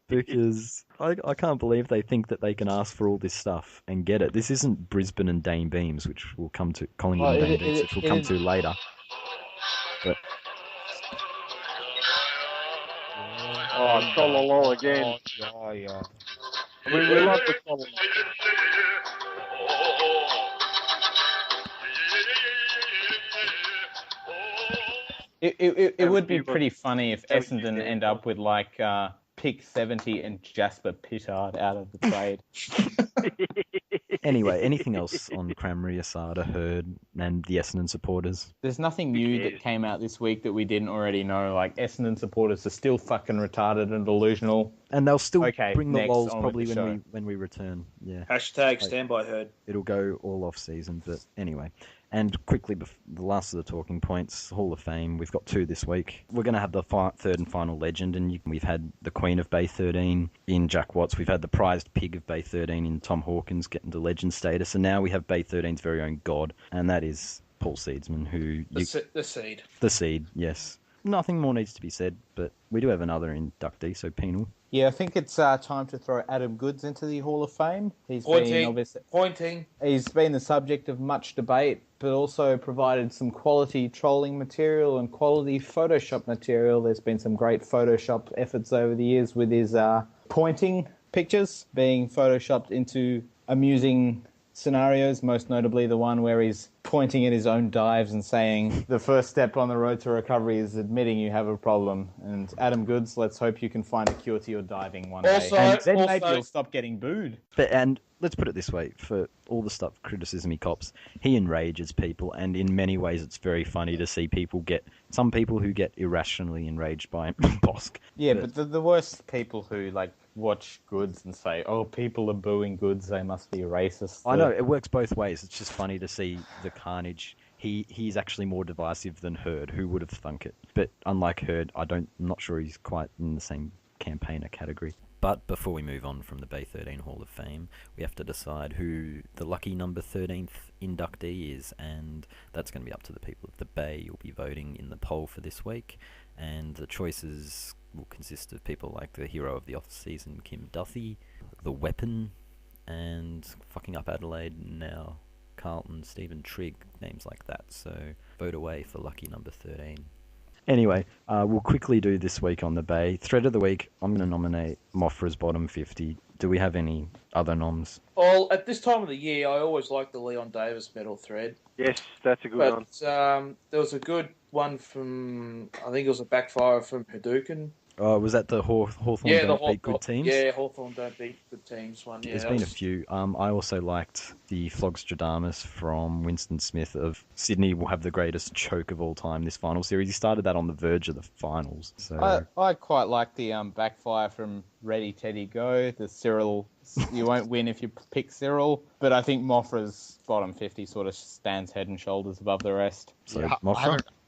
because I can't believe they think that they can ask for all this stuff and get it. This isn't Brisbane and Dane Beams, which we'll come to Collingwood and Dane Beams, which we'll come to later. But Trololo again. Yeah. I mean, we love the Trololo. It would be pretty funny if Essendon end up with like Pick 70 and Jasper Pittard out of the trade. anyway, anything else on Crammery, Asada, Herd, and the Essendon supporters? There's nothing new that came out this week that we didn't already know. Like, Essendon supporters are still fucking retarded and delusional. And they'll still Okay, bring the next, lols on with probably the when show. we return. Yeah. Hashtag standby herd. It'll go all off season, but anyway. And quickly, the last of the talking points, Hall of Fame. We've got 2 this week. We're going to have the third and final legend, and we've had the Queen of Bay 13 in Jack Watts. We've had the prized pig of Bay 13 in Tom Hawkins getting to legend status, and now we have Bay 13's very own god, and that is Paul Seedsman, who... The seed. The seed, yes. Nothing more needs to be said, but we do have another inductee, so Penal. Yeah, I think it's time to throw Adam Goodes into the Hall of Fame. He's Pointing. He's been the subject of much debate, but also provided some quality trolling material and quality Photoshop material. There's been some great Photoshop efforts over the years with his pointing pictures being Photoshopped into amusing scenarios, most notably the one where he's pointing at his own dives and saying the first step on the road to recovery is admitting you have a problem. And Adam Goodes, let's hope you can find a cure to your diving one day. And then maybe you'll stop getting booed. And let's put it this way, for all the stuff, criticism he cops, he enrages people, and in many ways it's very funny to see some people who get irrationally enraged by Bosk. Yeah, but the worst people who, like, watch Goodes and say, oh, people are booing Goodes, they must be racist. I know, it works both ways. It's just funny to see the carnage. He's actually more divisive than Hurd. Who would have thunk it? But unlike Hurd, I'm not sure he's quite in the same campaigner category. But before we move on from the Bay 13 Hall of Fame, we have to decide who the lucky number 13th inductee is, and that's going to be up to the people of the Bay. You'll be voting in the poll for this week, and the choices will consist of people like the hero of the off-season, Kim Duthie, the Weapon, and fucking up Adelaide now, Carlton, Stephen Trigg, names like that. So vote away for lucky number 13. Anyway, we'll quickly do this week on the Bay. Thread of the week, I'm going to nominate Monfries bottom 50. Do we have any other noms? Well, at this time of the year, I always like the Leon Davis medal thread. Yes, that's a good one. There was a good one from, I think it was a backfire from Hadouken. Was that the Hawthorn don't beat good teams? Yeah, Hawthorn don't beat good teams one. Yeah, There's been a few. I also liked the Flogstradamus from Winston Smith of Sydney will have the greatest choke of all time this final series. He started that on the verge of the finals. So I quite like the backfire from Ready Teddy Go, the Cyril. You won't win if you pick Cyril, but I think Moffra's bottom 50 sort of stands head and shoulders above the rest. So Yeah,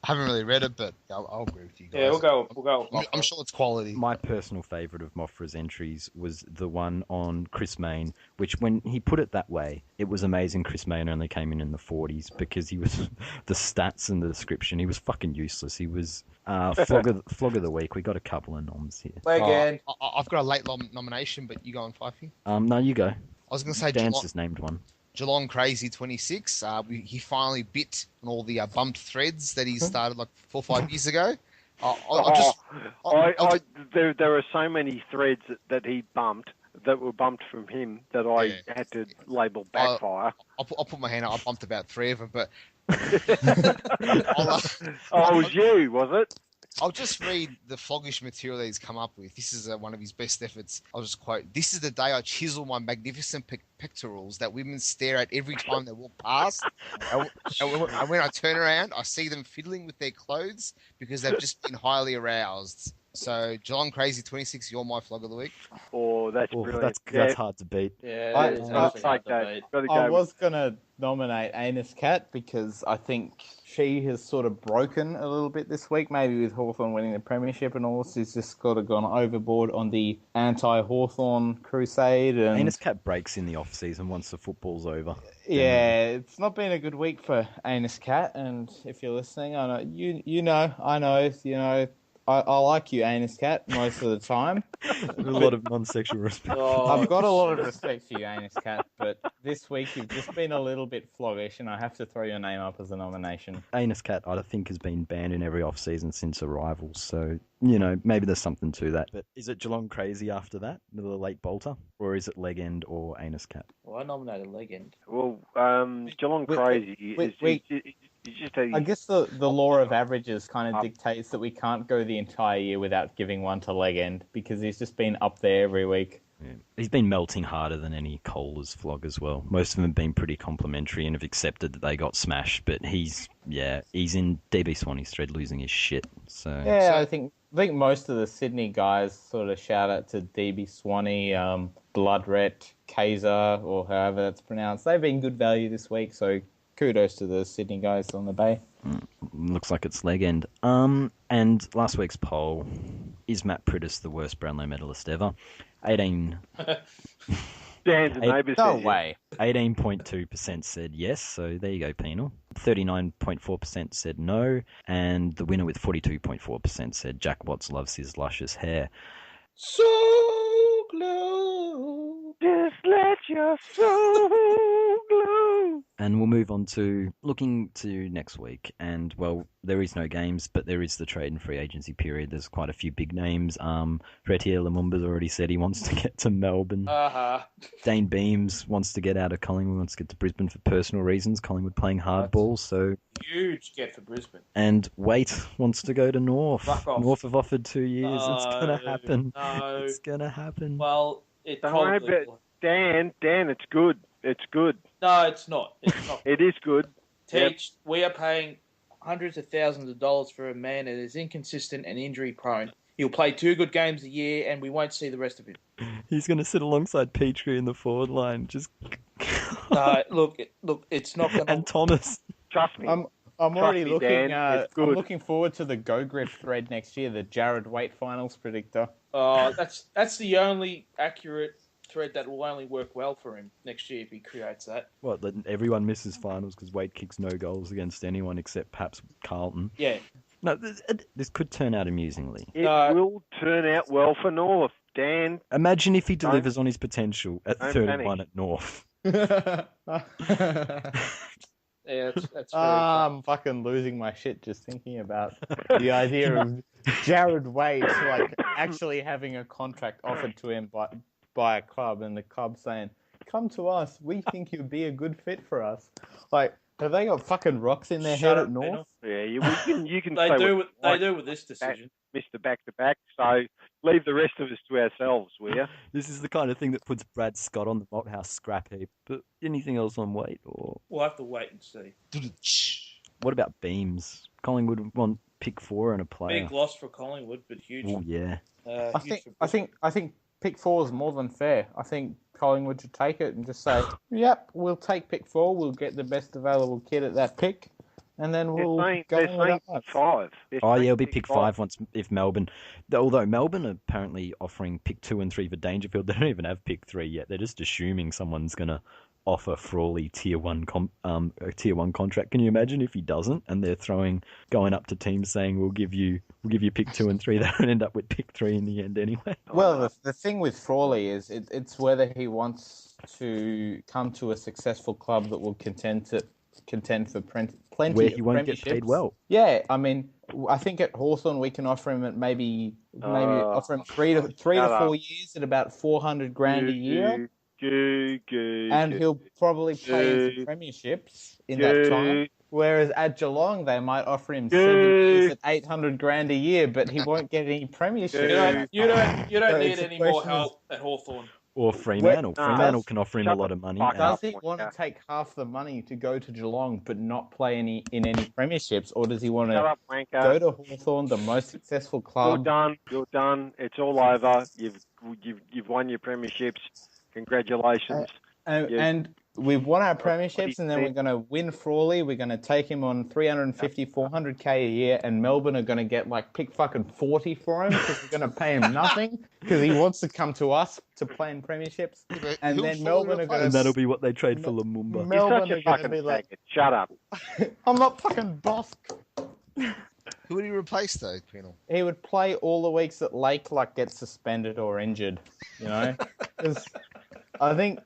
I haven't really read it, but I'll agree with you guys. Yeah, we'll go. I'm sure it's quality. My personal favourite of Moffra's entries was the one on Chris Mayne, which when he put it that way, it was amazing Chris Mayne only came in the 40s because he was, the stats and the description, he was fucking useless. He was flog of the week. We got a couple of noms here. Again. I've got a late nomination, but you go on, Fyfie. No, you go. I was going to say Dan's just named one. Geelong Crazy 26. He finally bit on all the bumped threads that he started like 4 or 5 years ago. There are so many threads that he bumped that were bumped from him that I had to label backfire. I'll put my hand up. I bumped about 3 of them, but it was you, was it? I'll just read the floggish material that he's come up with. This is one of his best efforts. I'll just quote, "This is the day I chisel my magnificent pectorals that women stare at every time they walk past. And when I turn around, I see them fiddling with their clothes because they've just been highly aroused." So, Geelong Crazy 26, you're my flog of the week. Oh, that's brilliant. That's hard to beat. Yeah, I was going to nominate Anus Cat because I think she has sort of broken a little bit this week, maybe with Hawthorn winning the premiership and all. She's just sort of gone overboard on the anti-Hawthorn crusade. And Anus Cat breaks in the off-season once the football's over. Yeah, it's not been a good week for Anus Cat, and if you're listening, I know, I like you, Anus Cat, most of the time. A lot of non-sexual respect. I've got a lot of respect for you, Anus Cat, but this week you've just been a little bit floggish, and I have to throw your name up as a nomination. Anus Cat, I think, has been banned in every off-season since arrival, so, maybe there's something to that. But is it Geelong Crazy after that, the late bolter, or is it Leg End or Anus Cat? Well, I nominated Leg End. Well, Geelong Crazy is... I guess the law of averages kind of dictates that we can't go the entire year without giving one to Leg End because he's just been up there every week. Yeah. He's been melting harder than any Kohler's flog as well. Most of them have been pretty complimentary and have accepted that they got smashed, but he's in DB Swanee's thread losing his shit. So yeah, I think think most of the Sydney guys sort of shout out to DB Swanee, Bloodret, Kaiser, or however that's pronounced. They've been good value this week, so kudos to the Sydney guys on the bay. Looks like it's leg end. And last week's poll, is Matt Prittis the worst Brownlow medalist ever? 18... Dan's neighbours No said way. 18.2% said yes, so there you go, Penal. 39.4% said no, and the winner with 42.4% said Jack Watts loves his luscious hair. So glow. Just let your soul glow. And we'll move on to looking to next week. And, well, there is no games, but there is the trade and free agency period. There's quite a few big names. Retier Lumumba's already said he wants to get to Melbourne. Dane Beams wants to get out of Collingwood, wants to get to Brisbane for personal reasons. Collingwood playing hardball, so... Huge get for Brisbane. And Waite wants to go to Norf. Fuck off. Norf have offered 2 years. It's going to happen. No. It's going to happen. Well, it Don't worry probably... about Dan, it's good. It's good. No, it's not. It's not. It is good. Teach, we are paying hundreds of thousands of dollars for a man that is inconsistent and injury prone. He'll play 2 good games a year, and we won't see the rest of him. He's going to sit alongside Petrie in the forward line. Just Look, it's not going to... and Thomas. Trust me. I'm already me, looking. Dan, it's good. I'm looking forward to the Go Griff thread next year, the Jared Waite finals predictor. That's the only accurate thread that will only work well for him next year if he creates that. What? Everyone misses finals because Waite kicks no goals against anyone except perhaps Carlton. Yeah. No, this could turn out amusingly. It will turn out well for North, Dan. Imagine if he delivers on his potential at don't 31 panic. at North. Yeah, that's very I'm fucking losing my shit just thinking about the idea of Jared Waite like actually having a contract offered to him by a club, and the club saying, "Come to us. We think you'd be a good fit for us." Like, have they got fucking rocks in their head up, at North? Penal. Yeah, you can They say do. what They you do like, with this decision. Mr. Back-to-back, so leave the rest of us to ourselves, will you? This is the kind of thing that puts Brad Scott on the Malthouse scrap heap. But anything else on Waite? Or We'll have to wait and see. what about Beams? Collingwood want pick 4 and a player. Big loss for Collingwood, but huge. Oh yeah. I think pick 4 is more than fair. I think Collingwood should take it and just say, "Yep, we'll take pick 4. We'll get the best available kid at that pick, and then we'll go They're on with saying that." 5. Oh yeah, it'll be pick 5 once if Melbourne. Although Melbourne are apparently offering pick 2 and 3 for Dangerfield, they don't even have pick 3 yet. They're just assuming someone's gonna offer Frawley tier 1 a tier 1 contract. Can you imagine if he doesn't? And they're going up to teams saying we'll give you pick 2 and 3. They don't end up with pick 3 in the end anyway. Well, the thing with Frawley is it's whether he wants to come to a successful club that will contend for plenty Where of he won't get paid premierships. well. Yeah, I mean, I think at Hawthorn we can offer him at maybe offer him three to 4 years at about $400,000 a year, and he'll probably play in some premierships in that time. Whereas at Geelong, they might offer him 7 years at $800,000 a year, but he won't get any premierships. You don't So need it's a any more question of- help at Hawthorn. Or Fremantle. Well, Fremantle can offer him a lot of money. fuck Does and- he want to take half the money to go to Geelong but not play in any premierships, or does he want Shut to up, wanker. go to Hawthorn, the most successful You're club? done. You're done. It's all over. You've won your premierships. Congratulations. And we've won our premierships, and then we're going to win Frawley. We're going to take him on 350, 400K a year, and Melbourne are going to get like pick fucking 40 for him because we're going to pay him nothing because he wants to come to us to play in premierships. And then Melbourne are going And to... that'll be what they trade for Lumumba. Melbourne You're are such a going to fucking be like, faggot. Shut up. I'm not fucking boss. Who would he replace though, Penal? He would play all the weeks that Lake like gets suspended or injured, you know? 'Cause I think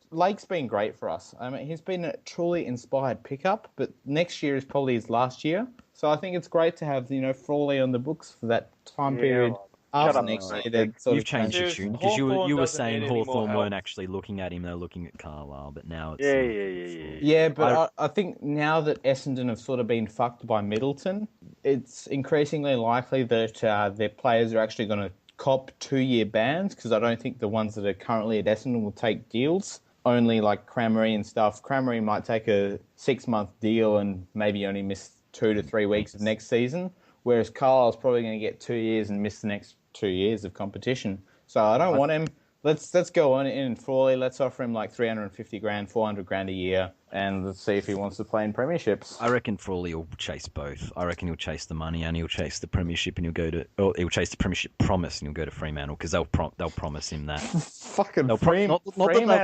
Lake's been great for us. I mean, he's been a truly inspired pickup, but next year is probably his last year. So I think it's great to have, Frawley on the books for that time period after up, next mate. year. To sort You've of changed your Hawthorn tune because you were doesn't saying need any more Hawthorn help. weren't actually looking at him; they were looking at Carlisle. But now it's Yeah. Yeah, but I think now that Essendon have sort of been fucked by Middleton, it's increasingly likely that their players are actually going to cop 2-year bans, because I don't think the ones that are currently at Essendon will take deals. Only like Cramery and stuff. Cramery might take a 6-month deal and maybe only miss 2 to 3 weeks of next season. whereas Carlisle's probably going to get 2 years and miss the next 2 years of competition. So I don't want him. Let's go on in Frawley. Let's offer him like 350 grand, 400 grand a year, and let's see if he wants to play in premierships. I reckon Frawley will chase both. I reckon he'll chase the money and he'll chase the premiership, and he'll chase the premiership promise and he'll go to Fremantle because they'll promise him that. Fucking Fremantle,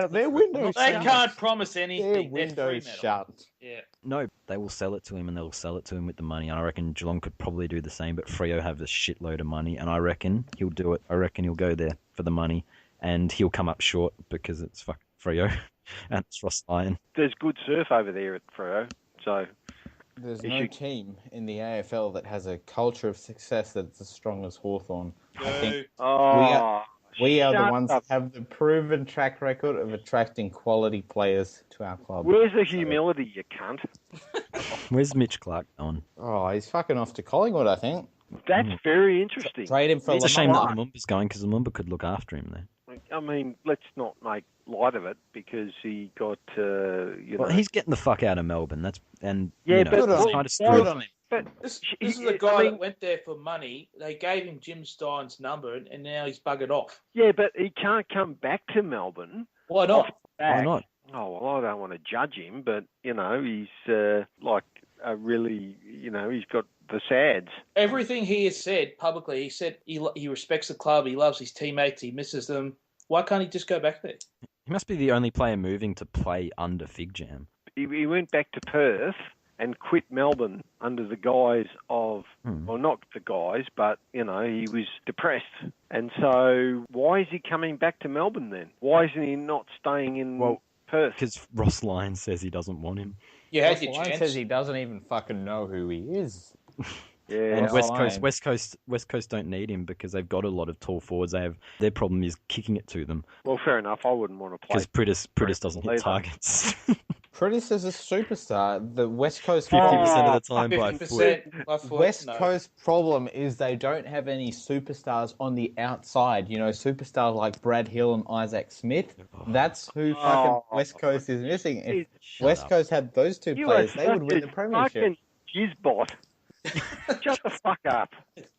their window's They shut. can't promise anything. Their They're window's Fremantle. shut. Yeah. No, they will sell it to him, and they'll sell it to him with the money. And I reckon Geelong could probably do the same, but Freo have a shitload of money, and I reckon he'll do it. I reckon he'll go there for the money, and he'll come up short because it's fucking Freo and it's Ross Lyon. There's good surf over there at Freo, so There's no team in the AFL that has a culture of success that's as strong as Hawthorn. I think we are the ones that have the proven track record of attracting quality players to our club. Where's the humility, you cunt? Where's Mitch Clark on? Oh, he's fucking off to Collingwood, I think. That's very interesting. Trade him for It's a shame that Lamar. Lumumba's going because Lumumba could look after him there. I mean, let's not make light of it because he got, Well, he's getting the fuck out of Melbourne. That's but Good on it's him. kind of Good screwed. on him. But This is a guy that went there for money. They gave him Jim Stein's number, and now he's buggered off. yeah, but he can't come back to Melbourne. Why not? Why not? Oh, well, I don't want to judge him, but, he's like a really, he's got the sads. Everything he has said publicly, he said he respects the club, he loves his teammates, he misses them. Why can't he just go back there? He must be the only player moving to play under Fig Jam. He went back to Perth and quit Melbourne under the guise of, well, not the guise, but, he was depressed. And so why is he coming back to Melbourne then? Why isn't he not staying in Perth? Because Ross Lyon says he doesn't want him. You had your Lyon chance. says he doesn't even fucking know who he is. Yeah, And Lyon. West Coast don't need him because they've got a lot of tall forwards. Their problem is kicking it to them well, fair enough. I wouldn't want to play. because Pritis doesn't hit either. targets. Pritis is a superstar. The West Coast 50% of the time by foot. 50% by foot. West no. Coast problem is they don't have any superstars on the outside. Superstars like Brad Hill and Isaac Smith. That's who fucking West Coast is missing. If West Coast had those two You players, are they would such win a the premiership. fucking jizzbot. Shut the fuck up.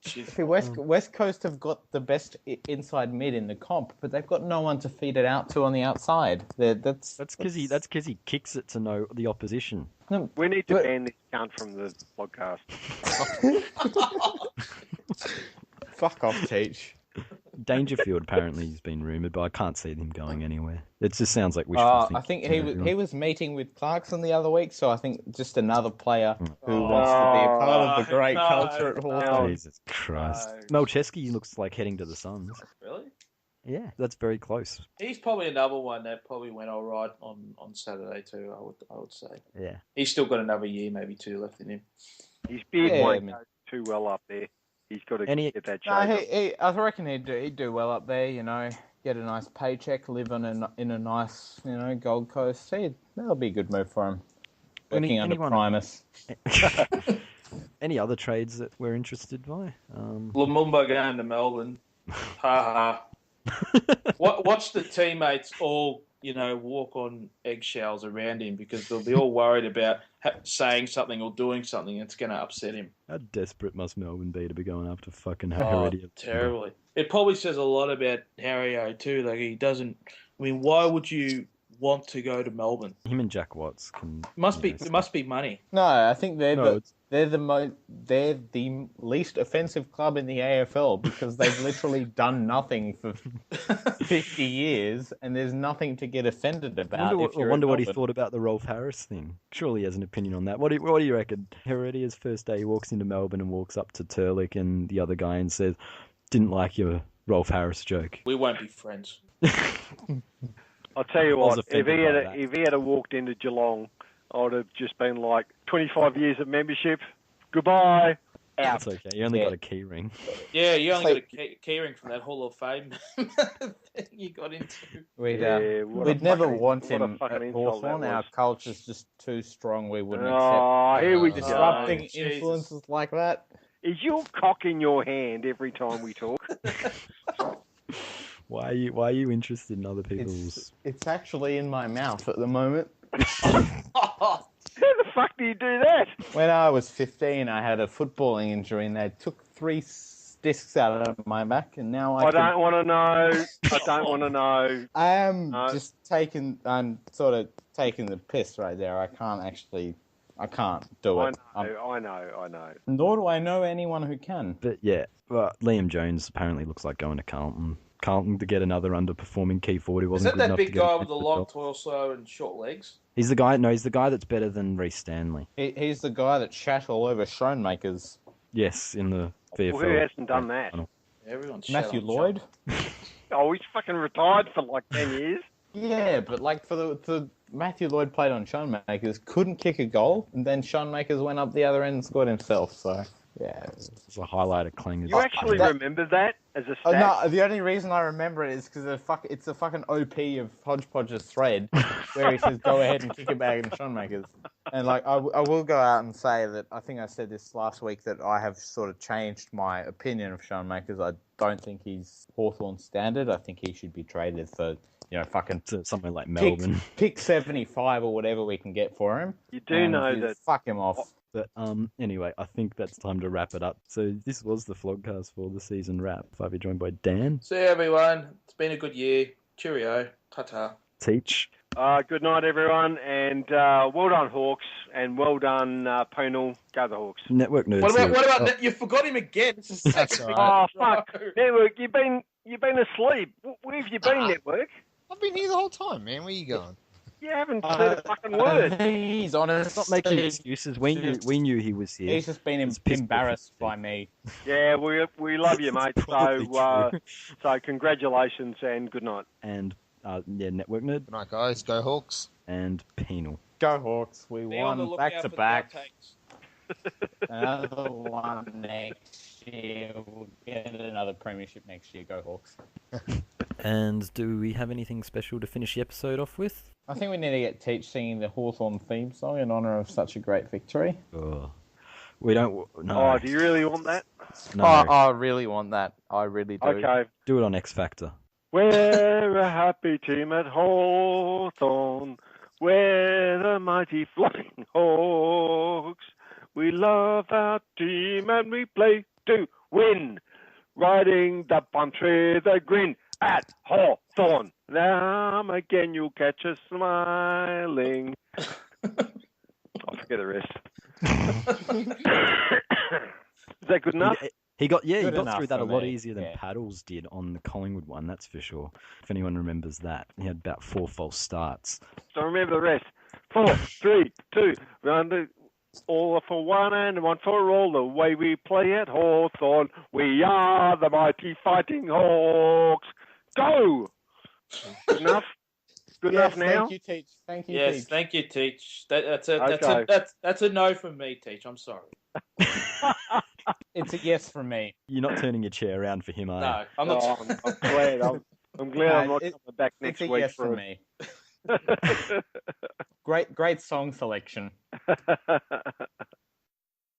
See, West Coast have got the best inside mid in the comp, but they've got no one to feed it out to on the outside. That's because he kicks it to know the opposition. We need to ban this cunt from the podcast. Fuck off, Teach. Dangerfield apparently has been rumoured, but I can't see him going anywhere. It just sounds like wishful thinking. I think he was meeting with Clarkson the other week, so I think just another player who wants to be a part of the great culture at Hawthorn. Jesus Christ. Melchesky looks like heading to the Suns. Really? Yeah, that's very close. He's probably another one that probably went all right on Saturday too, I would say. Yeah. He's still got another year, maybe two left in him. His beard Yeah, won't I mean- go too well up there. He's got to Any- get that No, shaved. I reckon he'd do well up there. Get a nice paycheck, live in a nice Gold Coast. That'll be a good move for him. Working under anyone- Primus. Any other trades that we're interested by? Lumumba going to Melbourne. Ha ha. Watch the teammates all, walk on eggshells around him because they'll be all worried about saying something or doing something that's going to upset him. How desperate must Melbourne be to be going after fucking Oh, Heredia? terribly. It probably says a lot about Harry too. Like he doesn't. I mean, why would you want to go to Melbourne? Him and Jack Watts can. It must be money. No, I think they're No, they're the least offensive club in the AFL because they've literally done nothing for 50 years, and there's nothing to get offended about. I wonder what he Melbourne. thought about the Rolf Harris thing. Surely he has an opinion on that. What do you reckon? Heredia's first day, he walks into Melbourne and walks up to Turlick and the other guy and says, "Didn't like your Rolf Harris joke." We won't be friends. I'll tell you I was what, if offended by that. he had walked into Geelong, I would have just been like, 25 years of membership, goodbye, out. That's okay. You only got a key ring. Yeah, you only got a keyring from that Hall of Fame thing you got into. We'd what a never fucking- want what a him fucking at insult that Hawthorn. Our was. culture's just too strong. We wouldn't Oh, accept here we go. disrupting Oh, Jesus. influences like that. Is your cock in your hand every time we talk? Why are you interested in other people's? It's actually in my mouth at the moment. Who the fuck do you do that? When I was 15, I had a footballing injury, and they took 3 discs out of my back, and now I don't want to know. I don't want to know. I am No. just taking. I'm sort of taking the piss right there. I can't do it. I know. Nor do I know anyone who can. But yeah, well, Liam Jones apparently looks like going to Carlton. Carlton to get another underperforming key forward who Is wasn't that good that enough big to get guy a with the good long job. torso and short legs? He's the guy. No, he's the guy that's better than Reece Stanley. He's the guy that shat all over Schoenmakers. Yes, in the VFL. Well, who hasn't done that? final. Everyone's Matthew Lloyd. Oh, he's fucking retired for like 10 years. Yeah, but like for the Matthew Lloyd played on Schoenmakers, couldn't kick a goal, and then Schoenmakers went up the other end and scored himself. So yeah, It's a highlight of Klingers. You actually remember that as a Oh, stat? no, the only reason I remember it is because it's a fucking OP of Hodgepodge's thread where he says, go ahead and kick it back in Schoenmakers. And like, I will go out and say that I think I said this last week that I have sort of changed my opinion of Schoenmakers. I don't think he's Hawthorn standard. I think he should be traded for, fucking To somewhere like Melbourne. pick 75 or whatever we can get for him. You do And know you that. Fuck him off. But anyway, I think that's time to wrap it up. So this was the Flogcast for the season wrap. Fyfie joined by Dan, See you, everyone. It's been a good year. Cheerio. Ta-ta. Teach, Good night, everyone, and well done, Hawks, and well done, Penal. Go the Hawks. Network Nerds. What about here. that? You forgot him again. It's the That's second all week in a Oh, fuck. row. Network, you've been asleep. Where have you been, Network? I've been here the whole time, man. Where you going? You haven't said a fucking word. He's honest. Stop making excuses. We knew he was here. He's just been It's piss embarrassed poor. by me. Yeah, we love you, mate. Probably true. So congratulations and good night. And Network Nerd Good night, guys. Go Hawks. and Penal. Go Hawks. We Be on the won lookout back for to the back. outtakes. Another one next year. We'll get another premiership next year. Go Hawks. And do we have anything special to finish the episode off with? I think we need to get Teach singing the Hawthorn theme song in honour of such a great victory. Oh, we don't. No. Oh, do you really want that? No. I really want that. I really do. Okay. Do it on X Factor. We're a happy team at Hawthorn. We're the mighty Flying Hawks. We love our team and we play to win. Riding the bunch with a grin at Hawthorn. Now again you'll catch us smiling. I'll forget the rest. Is that good enough? He got Good through enough that a for lot me, easier than yeah. Paddles did on the Collingwood one, that's for sure. If anyone remembers that. He had about 4 false starts. So remember the rest. 4, 3, 2, round the all for one and one for all. The way we play at Hawthorn, we are the mighty Fighting Hawks. Go! Good enough? Good enough now? Thank you, Teach. Thank you, Yes, Teach. thank you, Teach. That's Okay. a no from me, Teach. I'm sorry. It's a yes from me. You're not turning your chair around for him, are No, I'm not. Oh, I'm glad. I'm glad I'm not coming back next It's a week yes for from me. Great song selection. it.